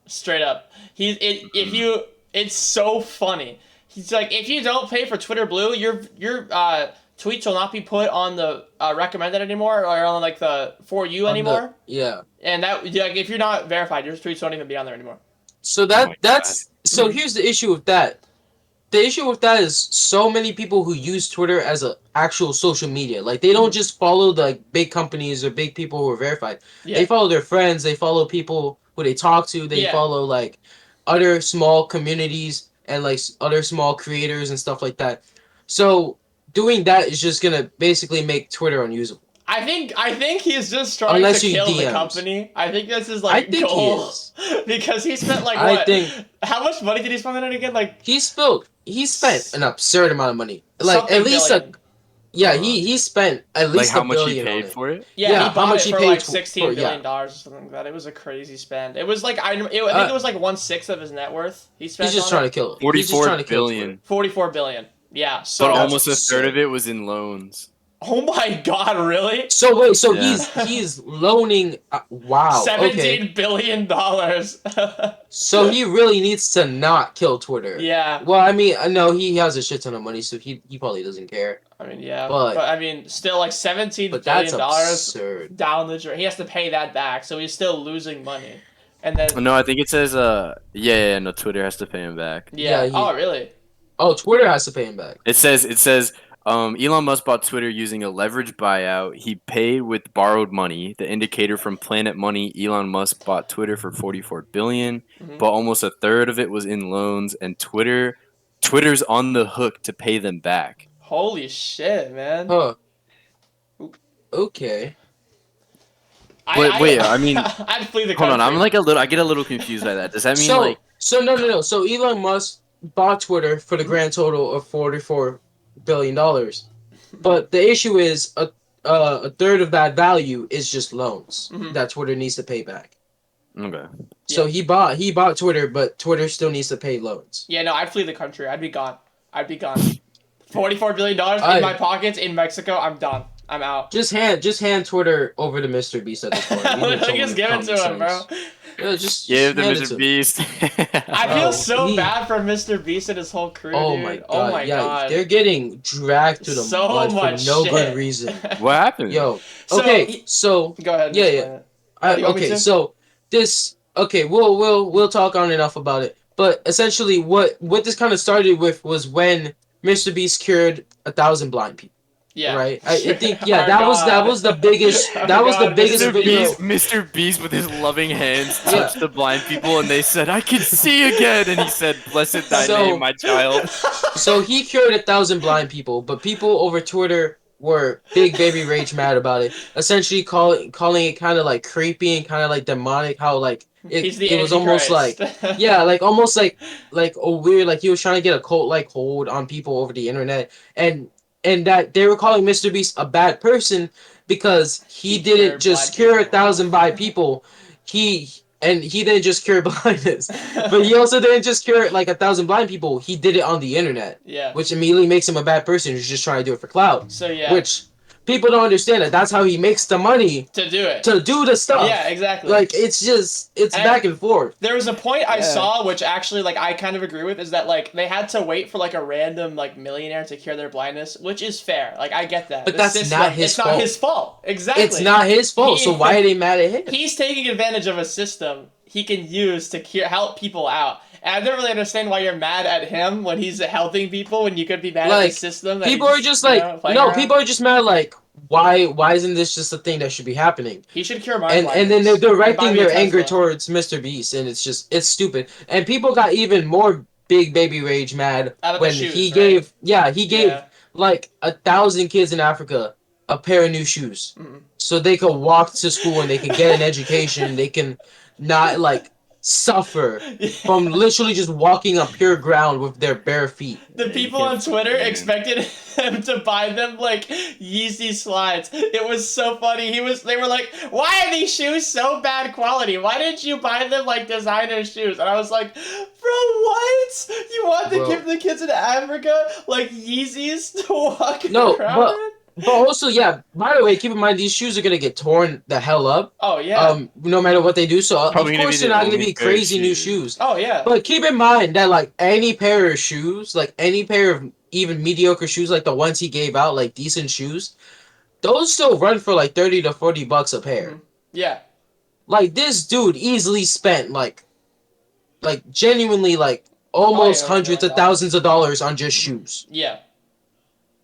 Straight up, it's so funny. He's like, if you don't pay for Twitter Blue, your tweets will not be put on the recommended anymore or on like the for you anymore. Yeah. And that like if you're not verified, your tweets won't even be on there anymore. So my that's so here's the issue with that. The issue with that is so many people who use Twitter as a actual social media. Like they don't just follow the big companies or big people who are verified. Yeah. They follow their friends, they follow people who they talk to, they Yeah. follow like other small communities and like other small creators and stuff like that. So doing that is just gonna basically make Twitter unusable. I think he's just trying Unless to you kill the DMs. company. I think that's his I like think he goal. is. Because he spent like I what? think- How much money did he spend on it again? Like He spent an absurd amount of money. Like something at least billion. he spent at Like least how a much he billion on paid it. for it? Yeah, Yeah, he how bought much it he for paid like for- $16 yeah. billion or something like that. It was a crazy spend. It was like I think it was like 1/6 of his net worth. He spent. He's just on trying it. to kill it. He's just 44 trying to kill billion. Twitter. 44 billion. Yeah. So But that's almost a third absurd. of it was in loans. oh my god, really? So wait, so Yeah. he's loaning. Wow. Okay. $17 billion. So he really needs to not kill Twitter. Yeah. Well, I mean, no, he has a shit ton of money, so he probably doesn't care. I mean, yeah. But- But I mean, still like $17 But that's billion dollars absurd. down the drain. He has to pay that back, so he's still losing money. And then No, I think it says no, Twitter has to pay him back. yeah. Yeah, he- Oh, really? Oh, Twitter has to pay him back. It says Elon Musk bought Twitter using a leveraged buyout. He paid with borrowed money. The indicator from Planet Money, Elon Musk bought Twitter for 44 billion, Mhm. but almost a third of it was in loans, and Twitter's on the hook to pay them back. Holy shit, man. Huh. Okay. But wait, I mean, I'd flee the hold on. country. I get a little confused by that. Does that mean like? So no. So Elon Musk bought Twitter for the grand total of $44 billion, but the issue is a third of that value is just loans that Twitter needs to pay back. Okay. So he bought Twitter, but Twitter still needs to pay loans. Yeah, no, I'd flee the country. I'd be gone. $44 billion in my pockets in Mexico. I'm done. I'm out. Just hand Twitter over to Mr. Beast at this point. Just give it to him, bro. Yeah, just Give the hand it to Mr. him. Beast. I feel so bad for Mr. Beast and his whole crew, Oh dude. my god! Oh my yeah, god. they're getting dragged to the So mud much for no shit. good reason. What happened? Yo, So, okay, so Go ahead. and Yeah, explain it. You want me okay, to? so this okay, we'll talk on enough about it. But essentially, what this kind of started with was when Mr. Beast cured 1,000 blind people. Yeah. Right. I think Our that was God. the biggest Our that was the God, biggest Mr. video. Beast, Mr. Beast with his loving hands Yeah. touched the blind people and they said, I can see again. And he said, blessed thy So- name, my child. So he cured 1,000 blind people, but people over Twitter were big baby rage mad about it. Essentially calling it kind of like creepy and kind of like demonic. How like He's the it was almost like Antichrist. yeah, like almost like a weird like he was trying to get a cult like hold on people over the internet and that they were calling Mr. Beast a bad person because he didn't cured just blind cure people. 1,000 blind people. He didn't just cure blindness, but he also didn't just cure like 1,000 blind people. He did it on the internet, Yeah. which immediately makes him a bad person who's just trying to do it for clout. So yeah. Which people don't understand that that's how he makes the money To do it. to do the stuff. Yeah, exactly. Like it's back and forth. There was a point I Yeah. saw, which actually, like, I kind of agree with, is that, like, they had to wait for, like, a random, like, millionaire to cure their blindness, which is fair. Like, I get that. But The that's system, not his it's fault. not his fault. Exactly. It's not his fault. So why are they mad at him? He's taking advantage of a system he can use to help people out. And I don't really understand why you're mad at him when he's helping people when you could be mad at Like, the system. That People he's, are just you like know, playing no. around. People are just mad like why isn't this just a thing that should be happening? He should cure my And then blindness. they're And buy directing me a their anger Tesla. towards Mr. Beast, and it's stupid. And people got even more big baby rage mad Out of the when shoes, he right? gave Yeah. like 1,000 kids in Africa a pair of new shoes, Mhm. so they could walk to school and they could get an education. They can not like suffer from literally just walking on pure ground with their bare feet. The Yeah, people you on can't Twitter fucking- expected him to buy them like Yeezy slides. It was so funny. They were like, "Why are these shoes so bad quality? Why didn't you buy them like designer shoes?" And I was like, "Bro, what? You want to Bro. give the kids in Africa like Yeezys to walk No, around in?" But also, yeah. By the way, keep in mind these shoes are gonna get torn the hell up. Oh yeah. No matter what they do. So of Probably gonna course be they're the not gonna only be pair of crazy new shoes. shoes. Oh yeah. But keep in mind that like any pair of shoes, like any pair of even mediocre shoes, like the ones he gave out, like decent shoes, those still run for like $30 to $40 a pair. Mhm. Yeah. Like this dude easily spent like genuinely like almost yeah, hundreds yeah, of thousands of dollars on just shoes. Yeah.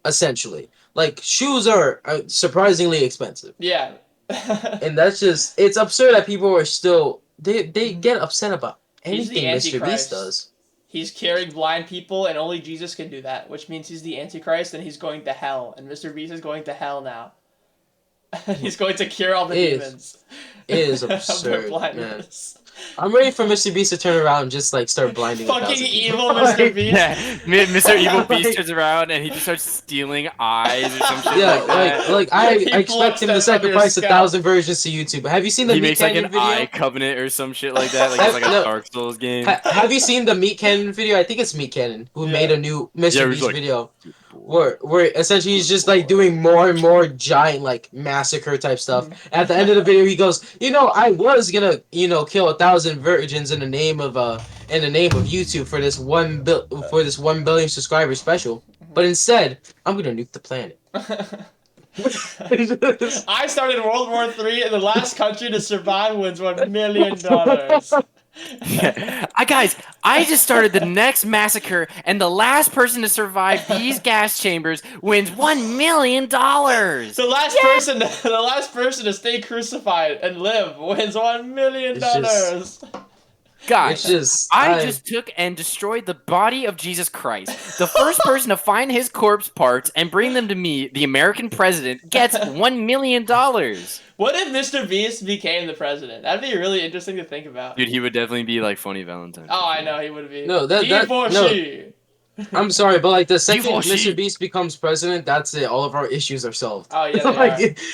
Essentially, like shoes are surprisingly expensive. Yeah. And that's just it's absurd that people are still they get upset about He's the anything Mr. Antichrist. Beast does. He's curing blind people, and only Jesus can do that, which means he's the Antichrist, and he's going to hell. And Mr. Beast is going to hell now. He's going to cure all the It is. demons. It is of their absurd, blindness. I'm ready for Mr. Beast to turn around and just like start blinding. Fucking 1,000 people. evil Mr. Beast. Yeah, Mr. Evil Beast Like- turns around and he just starts stealing eyes or some shit Yeah, like that. like I He expect plucks him them to from your sacrifice scalp. 1,000 versions to YouTube. Have you seen the He Meat makes like Cannon an video? eye covenant or some shit like that. Like it's like a No. Dark Souls game. Have you seen the Meat Cannon video? I think it's Meat Cannon who Yeah. made a new Mr. Yeah, it was Beast like- video where essentially he's just like doing more and more giant like massacre type stuff. Mhm. At the end of the video, he goes, I was gonna kill 1,000 virgins in the name of YouTube for this 1 billion subscriber special, but instead I'm gonna nuke the planet. I started World War III, and the last country to survive wins $1 million. Guys, I just started the next massacre, and the last person to survive these gas chambers wins $1 million. The last person to stay crucified and live wins $1 million. It's Guys, just I just took and destroyed the body of Jesus Christ. The first person to find his corpse parts and bring them to me, the American president, gets $1 million. What if Mr. Beast became the president? That'd be really interesting to think about. Dude, he would definitely be like Funny Valentine. Oh, I know he would be. No, that no. Divorcee. I'm sorry, but like the second Divorcee. Mr. Beast becomes president, that's it. All of our issues are solved. Oh yeah,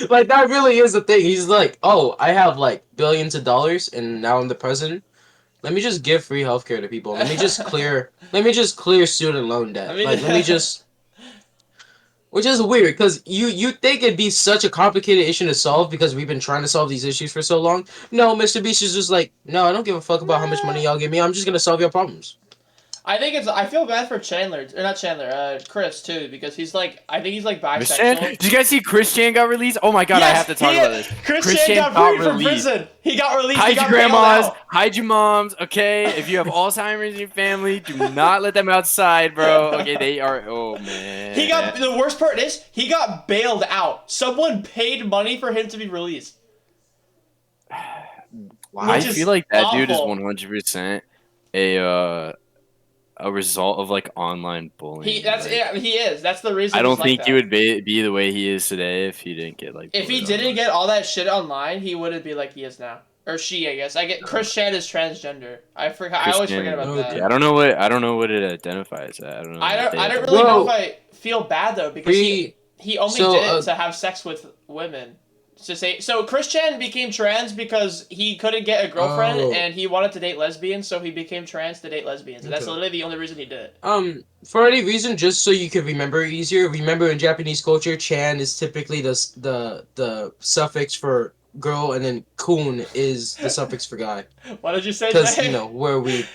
like that really is the thing. He's like, oh, I have like billions of dollars, and now I'm the president. Let me just give free healthcare to people. Let me just clear student loan debt. Let me just. Which is weird, because you think it'd be such a complicated issue to solve because we've been trying to solve these issues for so long. No, Mr. Beast is just like, no, I don't give a fuck about how much money y'all give me. I'm just gonna solve your problems. I feel bad for Chris too, because he's like, I think he's like bisexual. Did you guys see Chris Chan got released? Oh my god, Yes, I have to talk about this. Chris Chan got freed from prison. He got released. Hide He got your grandmas, bailed out. hide your moms, okay? If you have Alzheimer's in your family, do not let them outside, bro. Okay, they are, oh man. The worst part is, he got bailed out. Someone paid money for him to be released. Wow. I feel like that dude is awful. 100% a result of like online bullying. He is. That's the reason. I don't he's think like he that. would be the way he is today if he didn't get like. If he didn't get all that shit online, he wouldn't be like he is now. Or she, I guess. Chris Chan is transgender. I always forget about that. I don't know what it identifies as. I don't know. I don't really know if I feel bad though, because he only did it to have sex with women. So Chris Chan became trans because he couldn't get a girlfriend and he wanted to date lesbians, so he became trans to date lesbians. And that's literally the only reason he did it. For any reason, just so you can remember it easier, remember in Japanese culture, Chan is typically the suffix for girl, and then kun is the suffix for guy. Why did you say that? Because we're a weeb.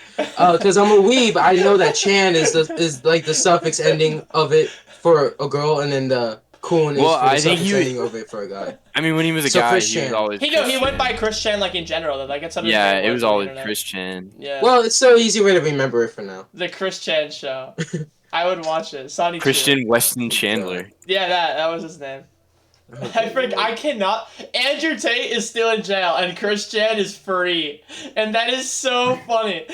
Because I'm a weeb, I know that Chan is like the suffix ending of it for a girl, and then the kun is for the suffix ending of it for a guy. I mean, when he was a guy, he was always. He went by Chris Chan like in general. Like it's yeah, it was always Chris Chan. Yeah. Well, it's so easy way to remember it for now. The Chris Chan show. I would watch it. Sonny Christian Weston Chandler. Yeah, that was his name. I cannot. Andrew Tate is still in jail, and Chris Chan is free, and that is so funny.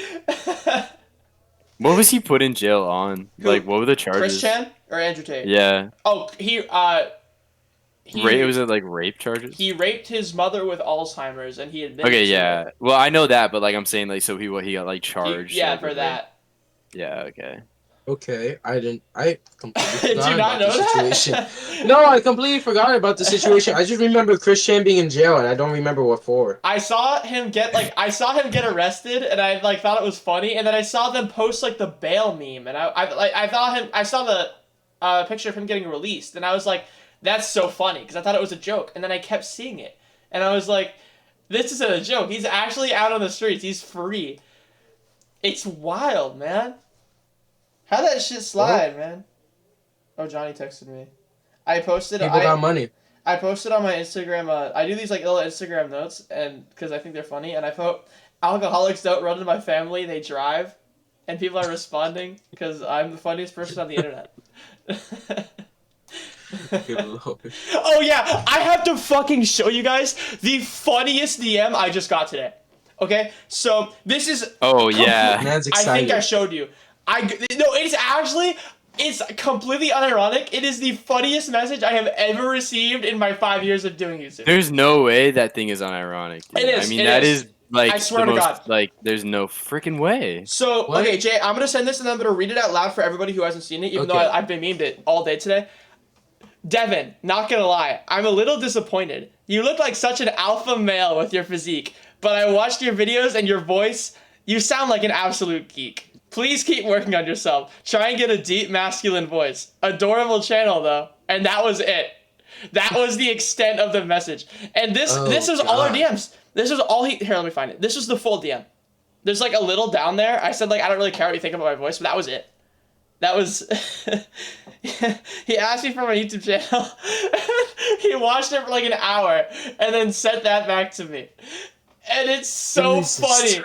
What was he put in jail on? Like, what were the charges? Chris Chan or Andrew Tate? Yeah. Oh, Was it like rape charges? He raped his mother with Alzheimer's, and he admitted. Okay, to yeah. it. Well, I know that, but like I'm saying, like, so he got like charged. For that. Yeah. Okay. Okay, I completely Did forgot you not about know the that? situation. No, I completely forgot about the situation. I just remember Chris Chan being in jail, and I don't remember what for. I saw him get arrested, and I like thought it was funny, and then I saw them post like the bail meme, and I saw the picture of him getting released, and I was like, that's so funny, because I thought it was a joke, and then I kept seeing it, and I was like, this isn't a joke. He's actually out on the streets. He's free. It's wild, man. How'd that shit slide, man? Oh, Johnny texted me. I posted. People got money. I posted on my Instagram. I do these like little Instagram notes, and because I think they're funny, and I put, "Alcoholics don't run in my family; they drive," and people are responding because I'm the funniest person on the internet. Oh yeah, I have to fucking show you guys the funniest DM I just got today. Okay, so this is. Oh yeah. Man's I excited. think I showed you. It's completely unironic. It is the funniest message I have ever received in my 5 years of doing YouTube. There's no way that thing is unironic. Dude. It is. I mean, that is like I swear the to most, God. like, there's no freaking way. So, okay, Jay, I'm going to send this and I'm going to read it out loud for everybody who hasn't seen it, even though I've been memed it all day today. Devin, not going to lie, I'm a little disappointed. You look like such an alpha male with your physique, but I watched your videos and your voice, you sound like an absolute geek. Please keep working on yourself. Try and get a deep masculine voice. Adorable channel, though. And that was it. That was the extent of the message. And this was all our DMs. This was all here, let me find it. This was the full DM. There's like a little down there. I said like, I don't really care what you think about my voice, but that was it. That was... He asked me for my YouTube channel. He watched it for like an hour and then sent that back to me. And it's so funny.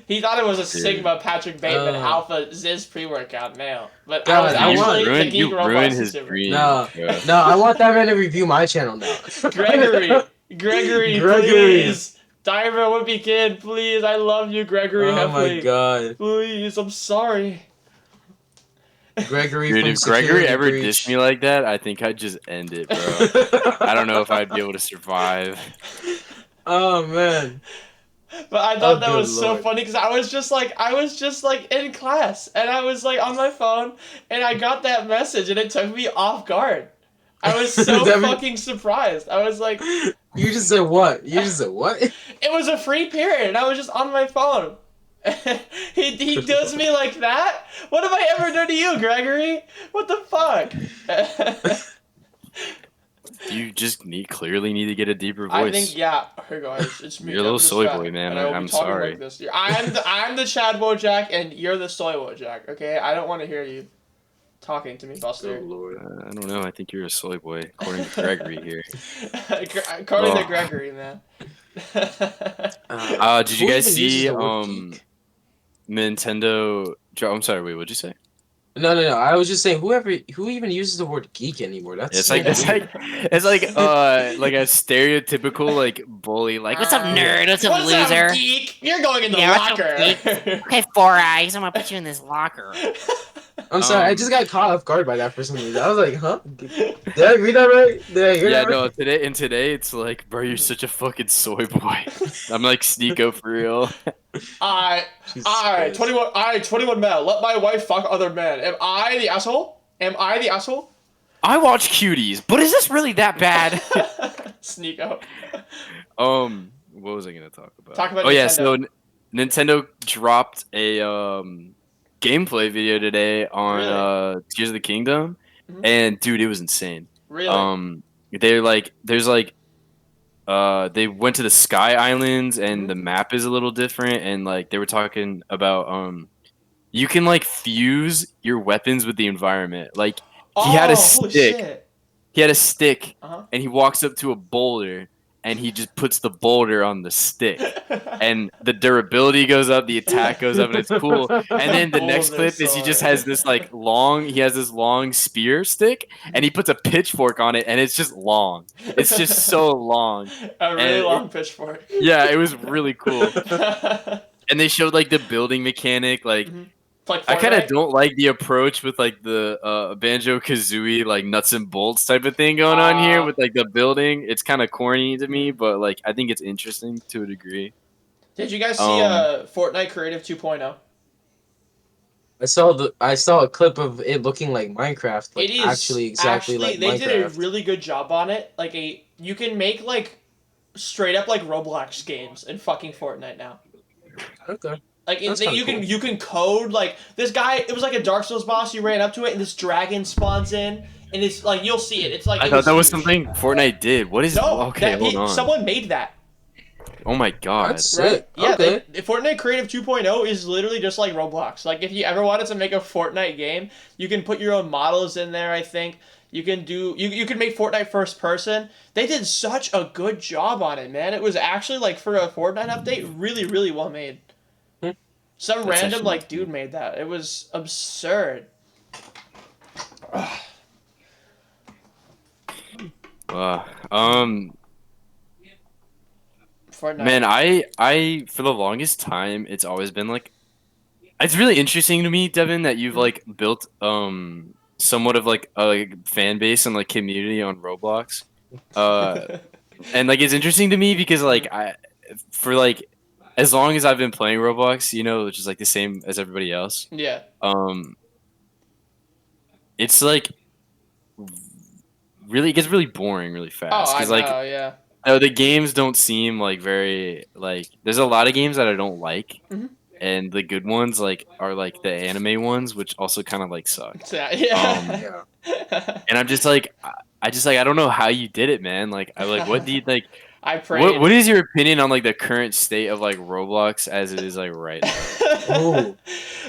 He thought it was a Sigma Patrick Bateman Alpha Ziz pre-workout male. But God, I was actually thinking you ruined his dream. No, I want that man to review my channel now. Gregory, please Diver Wimpy Kid, please. I love you, Gregory Oh my Heffley. god. Please, I'm sorry. Gregory Dude, from if Gregory Security ever Breach. dissed me like that, I think I'd just end it, bro. I don't know if I'd be able to survive. Oh man. But I Oh thought that good was so lord. funny because I was just like in class and I was like on my phone and I got that message and it took me off guard. I was so That mean- fucking surprised. I was like, You just said what? You just said what? it was a free period and I was just on my phone. he does me like that? What have I ever done to you, Gregory? What the fuck? You just clearly need to get a deeper voice. I think yeah. Here guys, it's me. You're a little I'm the soy Sven, boy, man. and I will be I'm talking sorry. like this. I'm the Chad Wojak, and you're the Soy Wojak. Okay, I don't want to hear you talking to me, Buster. Oh lord. I don't know. I think you're a soy boy, according to Gregory here. According to Oh. Gregory, man. Did you Who guys even uses see the word geek? Nintendo? I'm sorry. Wait, what'd you say? No. I was just saying, who even uses the word geek anymore? That's It's so like weird. it's like a stereotypical like bully. Like, What's up, nerd? What's up, What's loser? up, geek? You're going in the Yeah, what's up, locker. Okay, Four Eyes, I'm gonna put you in this locker. I'm sorry, I just got caught off guard by that for some reason. I was like, huh? Did I read that right? Did I hear Yeah, that no. right? Today it's like, bro, you're such a fucking soy boy. I'm like Sneeko for real. Jesus I, Christ. 21 men. Let my wife fuck other men. Am I the asshole? Am I the asshole? I watch cuties, but is this really that bad? Sneako. What was I gonna talk about? Talk about oh yeah, Nintendo. so Nintendo dropped a gameplay video today on Really? Tears of the Kingdom, Mhm. and dude, it was insane. Really? They're like, there's like, they went to the Sky Islands, and Mhm. the map is a little different, and like they were talking about you can like fuse your weapons with the environment. Like he had a Oh, holy stick. shit. He had a stick, Uh-huh. and he walks up to a boulder, and he just puts the boulder on the stick, and the durability goes up, the attack goes up, and it's cool. And then the next Boulder clip is he just sword. has this like he has this long spear stick, and he puts a pitchfork on it, and it's just long. It's just so long. A really and long pitchfork. Yeah, it was really cool. And they showed like the building mechanic, like. Mhm. Like I kind of Fortnite? don't like the approach with like the Banjo Kazooie like nuts and bolts type of thing going on here with like the building. It's kind of corny to me, but like I think it's interesting to a degree. Did you guys see Fortnite Creative 2.0? I saw a clip of it looking like Minecraft, like It is actually exactly like they Minecraft. did a really good job on it. Like you can make like straight up like Roblox games in fucking Fortnite now. Okay. Like That's kinda you can code like this guy. It was like a Dark Souls boss. You ran up to it, and this dragon spawns in, and it's like you'll see it. It's like I it thought that was huge. something Fortnite did. What is? No, Okay, hold on. someone made that. Oh my god. That's sick. Yeah, Okay. Fortnite Creative 2.0 is literally just like Roblox. Like if you ever wanted to make a Fortnite game, you can put your own models in there. I think you can do you can make Fortnite first person. They did such a good job on it, man. It was actually like for a Fortnite update, really well made. Some That's random actually like dude made that. It was absurd. Fortnite. Man, I for the longest time, it's always been like, it's really interesting to me, Devin, that you've like built somewhat of like a fan base and like community on Roblox. And like it's interesting to me because like for like as long as I've been playing Roblox, you know, which is like the same as everybody else. Yeah. It's like really, it gets really boring really fast Oh, I because know. like Yeah. the games don't seem like very like. There's a lot of games that I don't like, Mhm. and the good ones like are like the anime ones, which also kind of like suck. Yeah. And I'm just like, I don't know how you did it, man. Like, what do you like? I prayed. What is your opinion on like the current state of like Roblox as it is like right now? Ooh.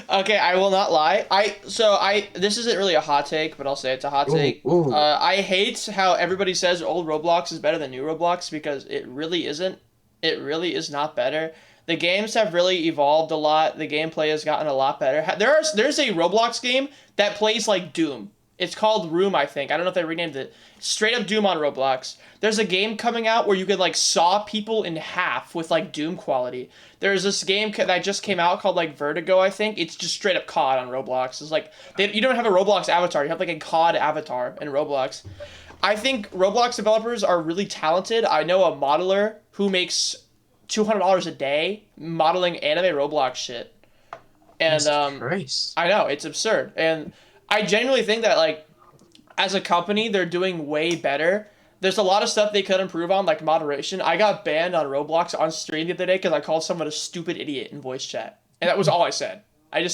Okay, I will not lie. This isn't really a hot take, but I'll say it's a hot take. Ooh. I hate how everybody says old Roblox is better than new Roblox because it really isn't. It really is not better. The games have really evolved a lot. The gameplay has gotten a lot better. There's a Roblox game that plays like Doom. It's called Room, I think. I don't know if they renamed it. Straight up Doom on Roblox. There's a game coming out where you could like saw people in half with like Doom quality. There's this game that just came out called like Vertigo, I think. It's just straight up COD on Roblox. It's like you don't have a Roblox avatar. You have like a COD avatar in Roblox. I think Roblox developers are really talented. I know a modeler who makes $200 a day modeling anime Roblox shit. And Christ. I know, it's absurd. And I genuinely think that like as a company they're doing way better. There's a lot of stuff they could improve on, like moderation. I got banned on Roblox on stream the other day because I called someone a stupid idiot in voice chat. And that was all I said. I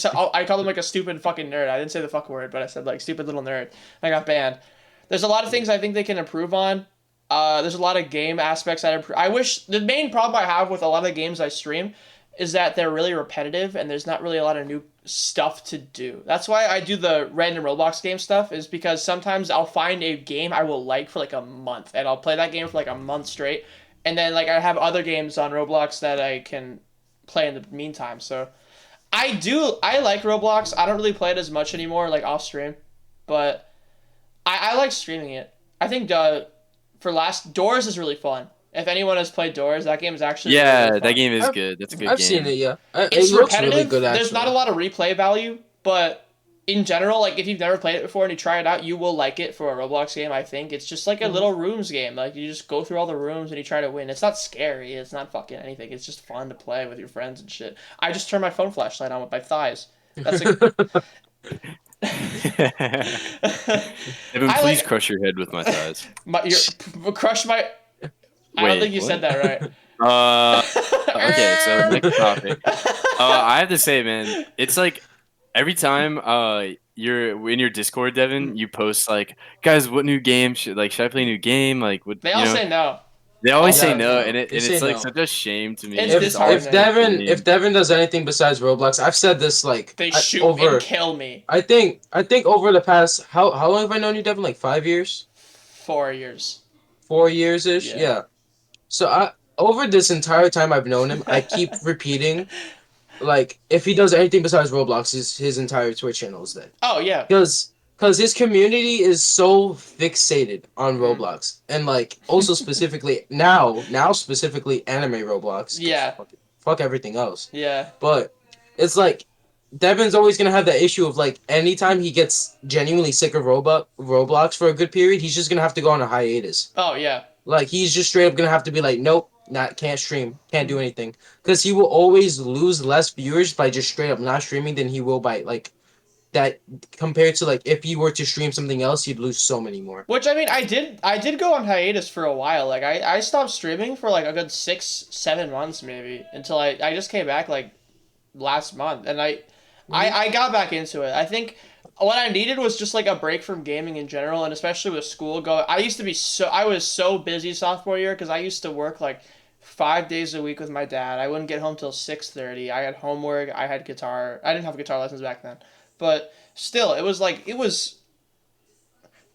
called him like a stupid fucking nerd. I didn't say the fuck word, but I said like stupid little nerd. And I got banned. There's a lot of things I think they can improve on. There's a lot of game aspects I wish. The main problem I have with a lot of the games I stream is that they're really repetitive and there's not really a lot of new stuff to do. That's why I do the random Roblox game stuff, is because sometimes I'll find a game I will like for like a month and I'll play that game for like a month straight. And then like I have other games on Roblox that I can play in the meantime. So I like Roblox. I don't really play it as much anymore, like off stream, but I like streaming it. I think Doors is really fun. If anyone has played Doors, that game is actually really Yeah, fun. that game is good. That's a good I've game. seen it, yeah. It's it looks repetitive. really good, actually. There's not a lot of replay value, but in general, like if you've never played it before and you try it out, you will like it for a Roblox game, I think. It's just like a little rooms game. Like you just go through all the rooms and you try to win. It's not scary. It's not fucking anything. It's just fun to play with your friends and shit. I just turn my phone flashlight on with my thighs. That's Evan, please crush your head with my thighs. Crush my... I don't think you said that right. Okay, so next topic. I have to say, man, it's like every time you're in your Discord, Devin, you post like, guys, what new game should I play a new game? Like, what? They all say no. They always say Yeah, no, no. and it's like such a shame to me. It's If Devin does anything besides Roblox, I've said this like they shoot and kill me. I think over the past how long have I known you, Devin? Like 5 years? 4 years. 4 years ish, yeah. So over this entire time I've known him, I keep repeating, like if he does anything besides Roblox, his entire Twitch channel is dead. Oh yeah. Because his community is so fixated on Roblox, and like also specifically now specifically anime Roblox. Yeah. Fuck everything else. Yeah. But it's like Devin's always gonna have that issue of like anytime he gets genuinely sick of Roblox for a good period, he's just gonna have to go on a hiatus. Oh yeah. Like he's just straight up gonna have to be like, nope, can't stream, can't do anything, because he will always lose less viewers by just straight up not streaming than he will by like that, compared to like if he were to stream something else, he'd lose so many more. Which I mean, I did go on hiatus for a while. Like I stopped streaming for like a good 6-7 months maybe until I just came back like last month, and I got back into it. I think what I needed was just like a break from gaming in general, and especially with school going. I was so busy sophomore year because I used to work like 5 days a week with my dad. I wouldn't get home till 6:30. I had homework. I had guitar. I didn't have guitar lessons back then, but still, it was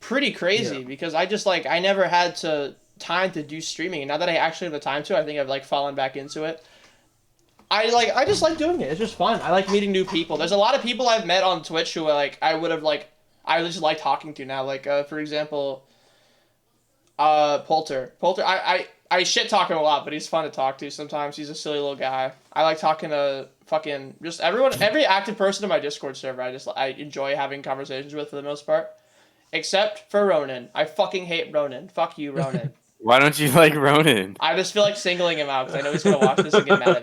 pretty crazy because I never had time to do streaming, and now that I actually have the time to, I think I've like fallen back into it. I just like doing it. It's just fun. I like meeting new people. There's a lot of people I've met on Twitch who I just like talking to now. Like for example, Poulter. I shit talk him a lot, but he's fun to talk to sometimes. He's a silly little guy. I like talking to fucking just every active person in my Discord server. I enjoy having conversations with for the most part, except for Ronan. I fucking hate Ronan. Fuck you, Ronan. Why don't you like Ronan? I just feel like singling him out because I know he's gonna watch this and get mad at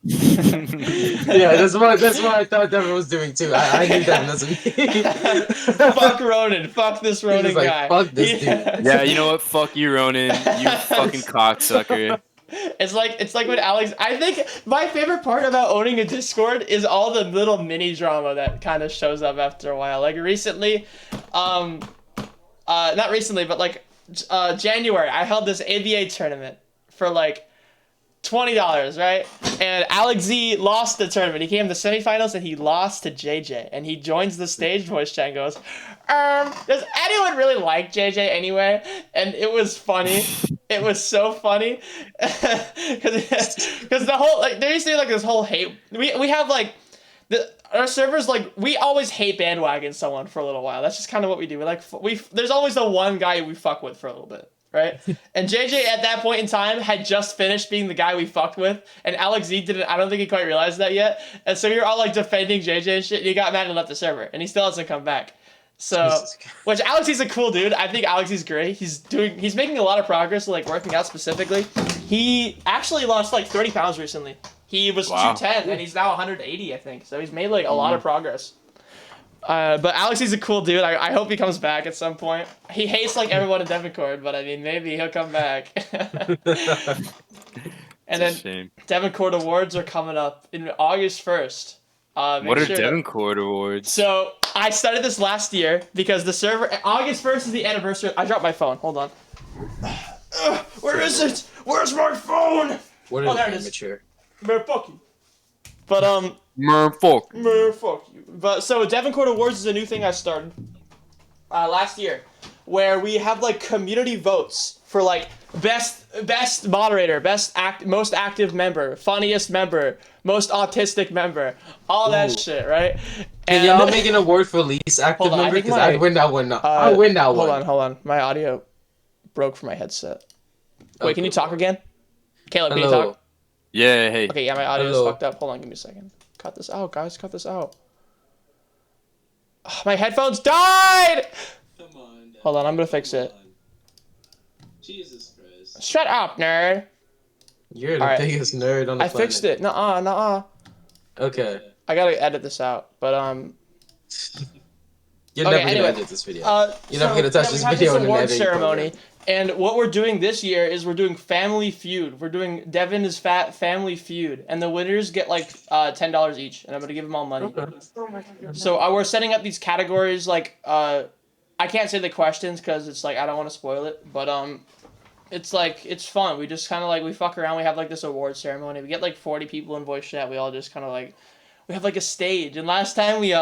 me. Yeah, that's what I thought Devin was doing too. I knew Devin doesn't. Fuck Ronan. Fuck this Ronan like, guy. Fuck this dude. Yeah, you know what? Fuck you, Ronan. You fucking cocksucker. It's like when Alex. I think my favorite part about owning a Discord is all the little mini drama that kind of shows up after a while. Like recently, not recently, but like January, I held this ABA tournament for like $20, right? And Alex Z lost the tournament. He came to the semifinals and he lost to JJ. And he joins the stage voice chat and goes, does anyone really like JJ anyway? And it was funny. It was so funny. Because the whole, like, there used to be like this whole hate. We have like, Our servers, like, we always hate bandwagon someone for a little while. That's just kind of what we do. There's always the one guy we fuck with for a little bit, right? And JJ at that point in time had just finished being the guy we fucked with, and Alex Z didn't. I don't think he quite realized that yet. And so you're all like defending JJ and shit. And he got mad and left the server, and he still hasn't come back. So, which Alex Z's a cool dude. I think Alex Z's great. He's making a lot of progress, like working out specifically. He actually lost like 30 pounds recently. He was 210 and he's now 180, I think. So he's made like a lot of progress. But Alex is a cool dude. I hope he comes back at some point. He hates like everyone in Devoncord, but I mean maybe he'll come back. And then Devoncord Awards are coming up in August 1st. What are Devoncord Awards? So I started this last year because the server August 1st is the anniversary. I dropped my phone. Hold on. Where is it? Where's my phone? What there it is. amateur? Man, fuck you. But Fuck. Man, fuck you. But so Devoncord Awards is a new thing I started last year, where we have like community votes for like best moderator, most active member, funniest member, most autistic member, all that shit, right? Can y'all make an award for least active member? Because I'd win that one. I win that one. Hold on. My audio broke from my headset. Wait, can you talk again? Caleb, can you talk? Yeah, hey. Okay, yeah, my audio is fucked up. Hold on, give me a second. Cut this out, guys. Cut this out. Oh, my headphones died! Come on. Dad. Hold on, I'm gonna fix it. Jesus Christ. Shut up, nerd. You're the biggest nerd on the planet. I fixed it. Nuh-uh. Okay. I gotta edit this out, but You're never gonna edit this video. You're never gonna touch this video in an editing ceremony. And what we're doing this year is we're doing Family Feud. We're doing Devin is Fat Family Feud, and the winners get like $10 each, and I'm gonna give them all money. Okay. So we're setting up these categories. Like I can't say the questions because it's like I don't want to spoil it, but it's like it's fun. We just kind of like we fuck around. We have like this award ceremony. We get like 40 people in voice chat. We all just kind of like. We have like a stage, and last time we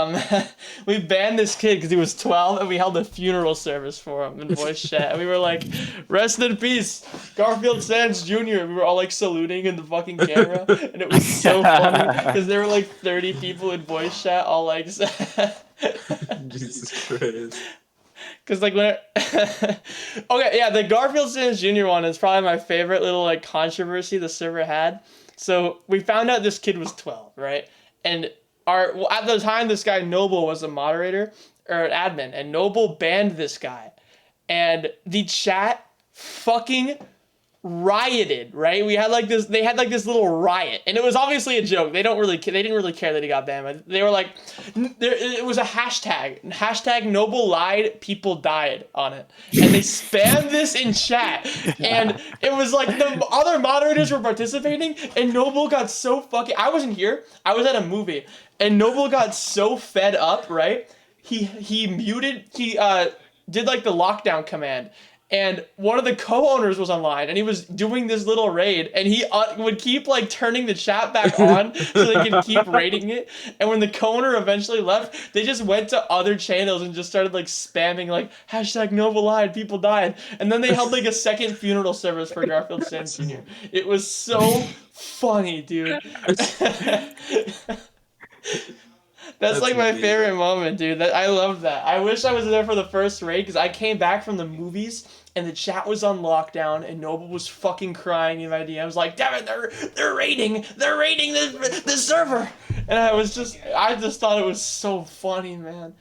we banned this kid because he was 12, and we held a funeral service for him in voice chat. And we were like, "Rest in peace, Garfield Sands Jr." We were all like saluting in the fucking camera, and it was so funny because there were like 30 people in voice chat, all like. Jesus Christ. Cause like when, okay, yeah, the Garfield Sands Jr. one is probably my favorite little like controversy the server had. So we found out this kid was 12, right? And at the time, this guy Noble was a moderator or an admin, and Noble banned this guy, and the chat fucking rioted. Right? They had like this little riot, and it was obviously a joke. They didn't really care that he got banned. They were like, it was a hashtag Noble lied, people died on it, and they spammed this in chat, and it was like the other moderators were participating, and Noble got so fucking. I wasn't here. I was at a movie, and Noble got so fed up. Right? He did like the lockdown command. And one of the co-owners was online, and he was doing this little raid, and he would keep like turning the chat back on so they could keep raiding it. And when the co-owner eventually left, they just went to other channels and just started like spamming like hashtag Noble lied, people died. And then they held like a second funeral service for Garfield Sands Jr. It was so funny, dude. That's like my favorite moment, dude. I love that. I wish I was there for the first raid because I came back from the movies and the chat was on lockdown and Noble was fucking crying in my DM. I was like, damn it, they're raiding the server. And I just thought it was so funny, man.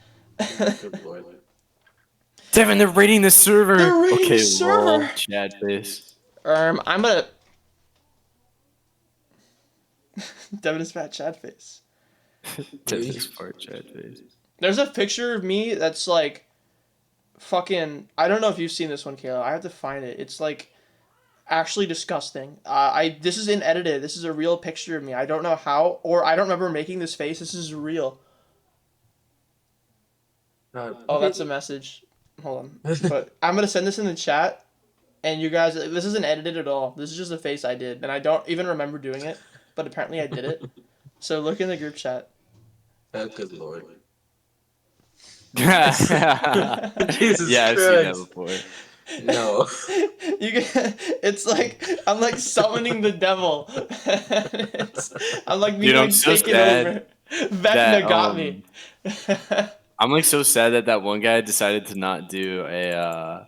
Devin, they're raiding the server. They're raiding the server. Lol, Chad face. I'm gonna. Devin is fat Chad face. Devin's part Chad face. There's a picture of me that's like fucking I don't know if you've seen this one, Kayla. I have to find it. It's like actually disgusting. This is unedited. This is a real picture of me. I don't know how, or I don't remember making this face. This is real. Oh, that's a message. Hold on. But I'm gonna send this in the chat, and you guys, this isn't edited at all. This is just a face I did, and I don't even remember doing it, but apparently I did it. So look in the group chat. Oh, good lord. Jesus yeah, I've seen that before. No. It's like I'm like summoning the devil. I'm like being Dude, I'm like so taken sad. over. Vecna got me. I'm like so sad that that one guy decided to not do a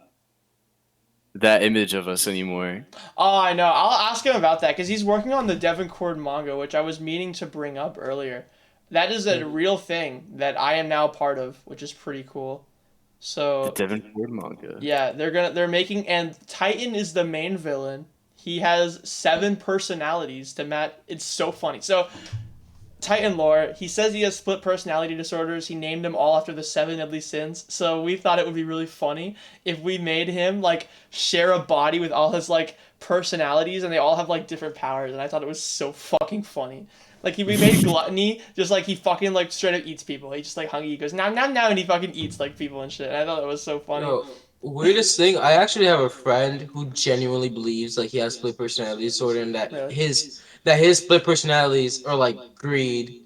that image of us anymore. Oh, I know. I'll ask him about that because he's working on the Devon Cord manga, which I was meaning to bring up earlier. That is a real thing that I am now part of, which is pretty cool. The So Devon Ford manga. yeah, they're making, and Titan is the main villain. He has 7 personalities to match. It's so funny. So Titan lore, he says he has split personality disorders. He named them all after the 7 deadly sins. So we thought it would be really funny if we made him like share a body with all his like personalities, and they all have like different powers. And I thought it was so fucking funny. Like we made gluttony, just like he fucking like straight up eats people. He just like hungry, he goes now, and he fucking eats like people and shit. And I thought it was so funny. Yo, weirdest thing, I actually have a friend who genuinely believes like he has split personality disorder and that Really? his split personalities are like greed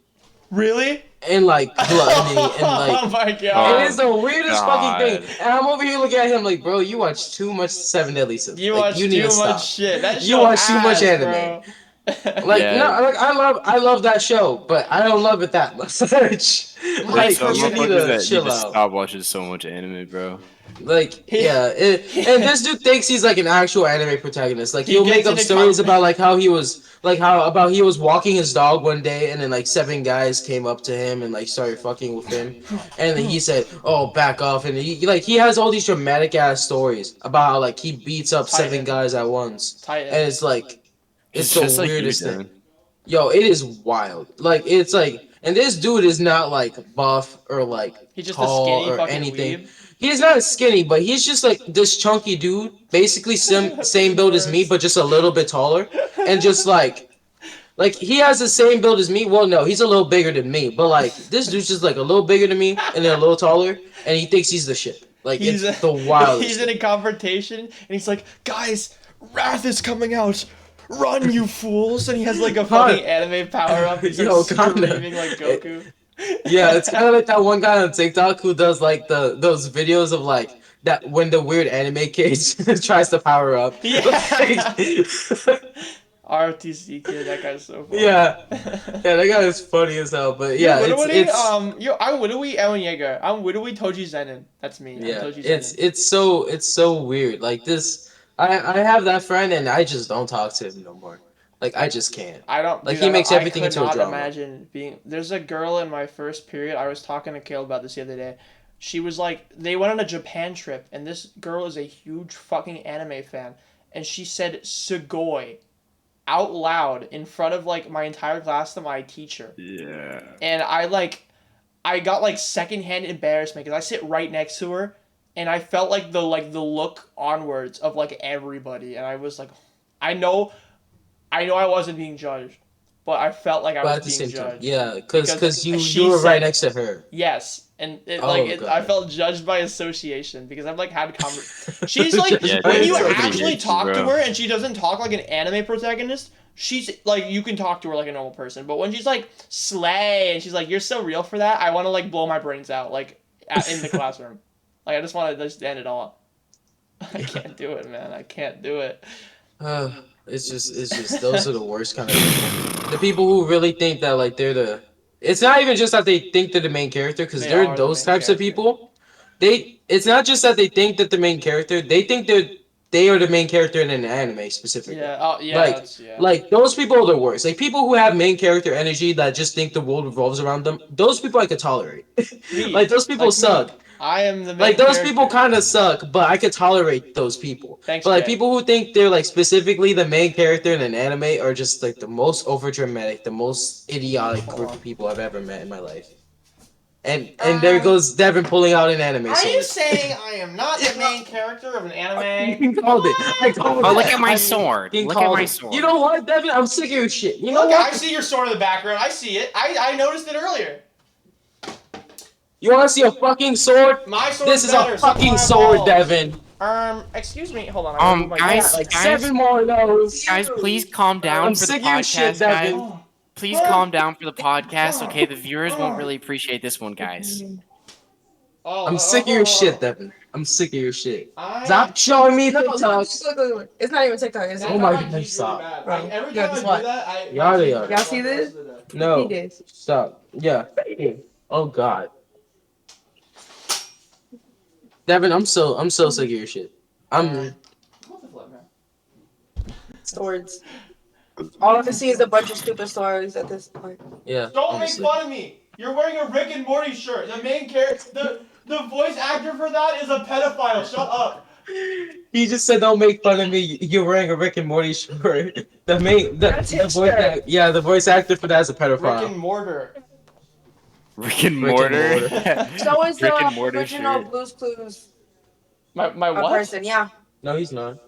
Really? and like gluttony and like Oh my god. it is the weirdest God. fucking thing. And I'm over here looking at him like, bro, you watch too much Seven Deadly Sins. You like, watch you need too to much stop. shit. That You show watch too much ass, anime. bro. Like Yeah. no, like I love that show, but I don't love it that much. My like Some you need motherfuckers to that chill need to out. stop watching so much anime, bro. Like yeah, and this dude thinks he's like an actual anime protagonist. Like He he'll gets make up into stories about like how he was walking his dog one day, and then like 7 guys came up to him and like started fucking with him, and then he said, "Oh, back off!" And he has all these dramatic ass stories about how like he beats up 7 Titan. guys at once, Titan. and it's like it's the just like you, weirdest thing. Dylan. Yo, it is wild. Like it's like, and this dude is not like buff or like He's just a tall skinny or fucking anything. weeb. He's not skinny, but he's just like this chunky dude, basically same build as me, but just a little bit taller, and just like he has the same build as me. Well, no, he's a little bigger than me, but like this dude's just like a little bigger than me and then a little taller, and he thinks he's the shit. Like He's it's the wildest. He's in a confrontation and he's like, guys, Wrath is coming out. Run, you fools! And he has like a fucking anime power up. He's like Yo, kinda. screaming like Goku. Yeah, it's kind of like that one guy on TikTok who does like those videos of like that when the weird anime kid tries to power up. Yeah. RTC kid, that guy's so funny. Yeah, that guy is funny as hell. But yeah, I'm it's Widowee Eren Yeager. I'm Widowee Toji Zenin. That's me. yeah, I'm Toji Zenin. it's so weird. Like this, I have that friend and I just don't talk to him no more. Like I just can't. I don't. Like, Dude, he I makes don't- everything I could into a not drama. imagine being. There's a girl in my first period. I was talking to Kale about this the other day. She was like, they went on a Japan trip, and this girl is a huge fucking anime fan, and she said "Sugoi" out loud in front of like my entire class to my teacher, Yeah. and I got like secondhand embarrassment because I sit right next to her, and I felt like the look onwards of like everybody, and I was like, I know I wasn't being judged, but I felt like I But was at the being same time, judged. yeah, Because because she you were right said- next to her. Yes, and Oh, I God. felt judged by association because I've like had She's like Yeah, when dude, you somebody actually hates you, talk to bro. her and she doesn't talk like an anime protagonist. She's like you can talk to her like a normal person, but when she's like slay and she's like you're so real for that, I want to like blow my brains out like in the classroom. Like I just want to just end it all. I can't do it, man. I can't do it. It's just those are the worst kind of people. The people who really think that like they're the. It's not even just that they think they're the main character because They they're are the those main types of character. people. It's not just that they think that the main character. They think they are the main character in an anime specifically. Yeah. Oh yeah. Like- That's, yeah. Like those people are the worst. Like people who have main character energy that just think the world revolves around them. Those people I could tolerate. Me. Like those people Like me. suck. I am the main Like those character. people kind of suck, but I could tolerate those people. Thanks, But like Jay. people who think they're like specifically the main character in an anime are just like the most overdramatic, the most idiotic group of people I've ever met in my life. And there goes Devin pulling out an anime. Are you sword. saying I am not the main character of an anime? You called it. I called Oh, it. look at my I sword. fucking Look at called my it. sword. You know what, Devin? I'm sick of your shit. You know Look, I what? see your sword in the background. I see it. I noticed it earlier. You want to see a fucking sword? My sword. This is a fucking sword, Devin. Excuse me. Hold on. I gotta move my guys, camera. Like guys, 7 more of those. Guys, please calm down I'm for the sick of your shit, podcast, guys. Devin. Oh. Please calm down for the podcast, okay? The viewers won't really appreciate this one, guys. I'm sick of your shit, Devin. I'm sick of your shit. I- Stop showing me No, TikToks. look. It's not even TikTok. It's Oh my God, stop. Every Bro, time yo, I guess do what? that, I. Yada yada. Y'all see this? No. 15 days. Stop. Yeah. Oh God. Devin, I'm so sick of your shit. I'm Swords. All I see is a bunch of stupid stories at this point. yeah. Don't honestly. make fun of me. You're wearing a Rick and Morty shirt. The main character, the voice actor for that is a pedophile. Shut up. He just said, "Don't make fun of me. You're wearing a Rick and Morty shirt." That's his shirt. The voice actor for that is a Rick pedophile. and Mortar. Rick and Rick and Mortar. Mortar. So is Rick the and Mortar original shirt. Blue's Clues My what? person, yeah. No, he's not.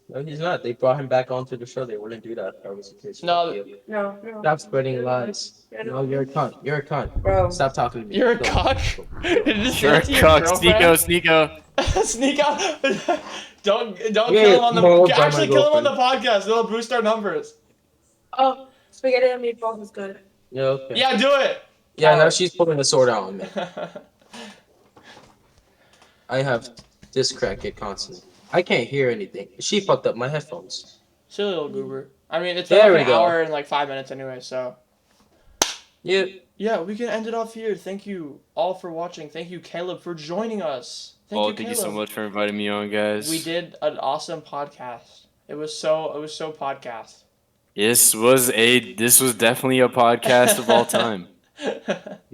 No, he's not. They brought him back onto the show. They wouldn't do that if that was the case. No. Fuck you. No. Stop spreading lies. No, you're a cunt. You're a cunt. Bro. Stop talking to me. You're a Go. cock. Did you say You're a that to your cuck. girlfriend? Sneeko. Sneak out. don't Yeah, kill him on mauled the. by my Actually, kill him on the girlfriend. podcast. It'll boost our numbers. Oh, spaghetti and meatballs is good. Yeah, okay. Yeah, do it. Yeah, now she's pulling a sword out on me. I have this crackhead constantly. I can't hear anything. She fucked up my headphones. Silly little goober. I mean, it's There been we like an go. hour and like 5 minutes anyway, so. Yep. Yeah, we can end it off here. Thank you all for watching. Thank you, Caleb, for joining us. Thank you so much for inviting me on, guys. We did an awesome podcast. It was so podcast. This was definitely a podcast of all time.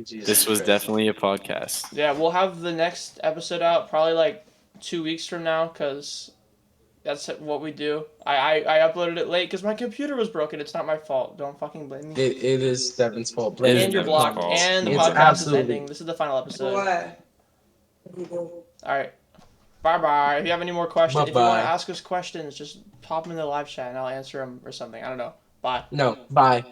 Jesus This was Christ. definitely a podcast. Yeah, we'll have the next episode out probably like 2 weeks from now because that's what we do. I uploaded it late because my computer was broken. It's not my fault. Don't fucking blame me. It is Devin's fault. It Blame is And you're Devin's blocked. fault. And the It's podcast absolutely- is ending. This is the final episode. What? Alright. Bye-bye. If you have any more questions, if you want Bye-bye. to ask us questions, just pop them in the live chat and I'll answer them or something. I don't know. Bye. No, bye.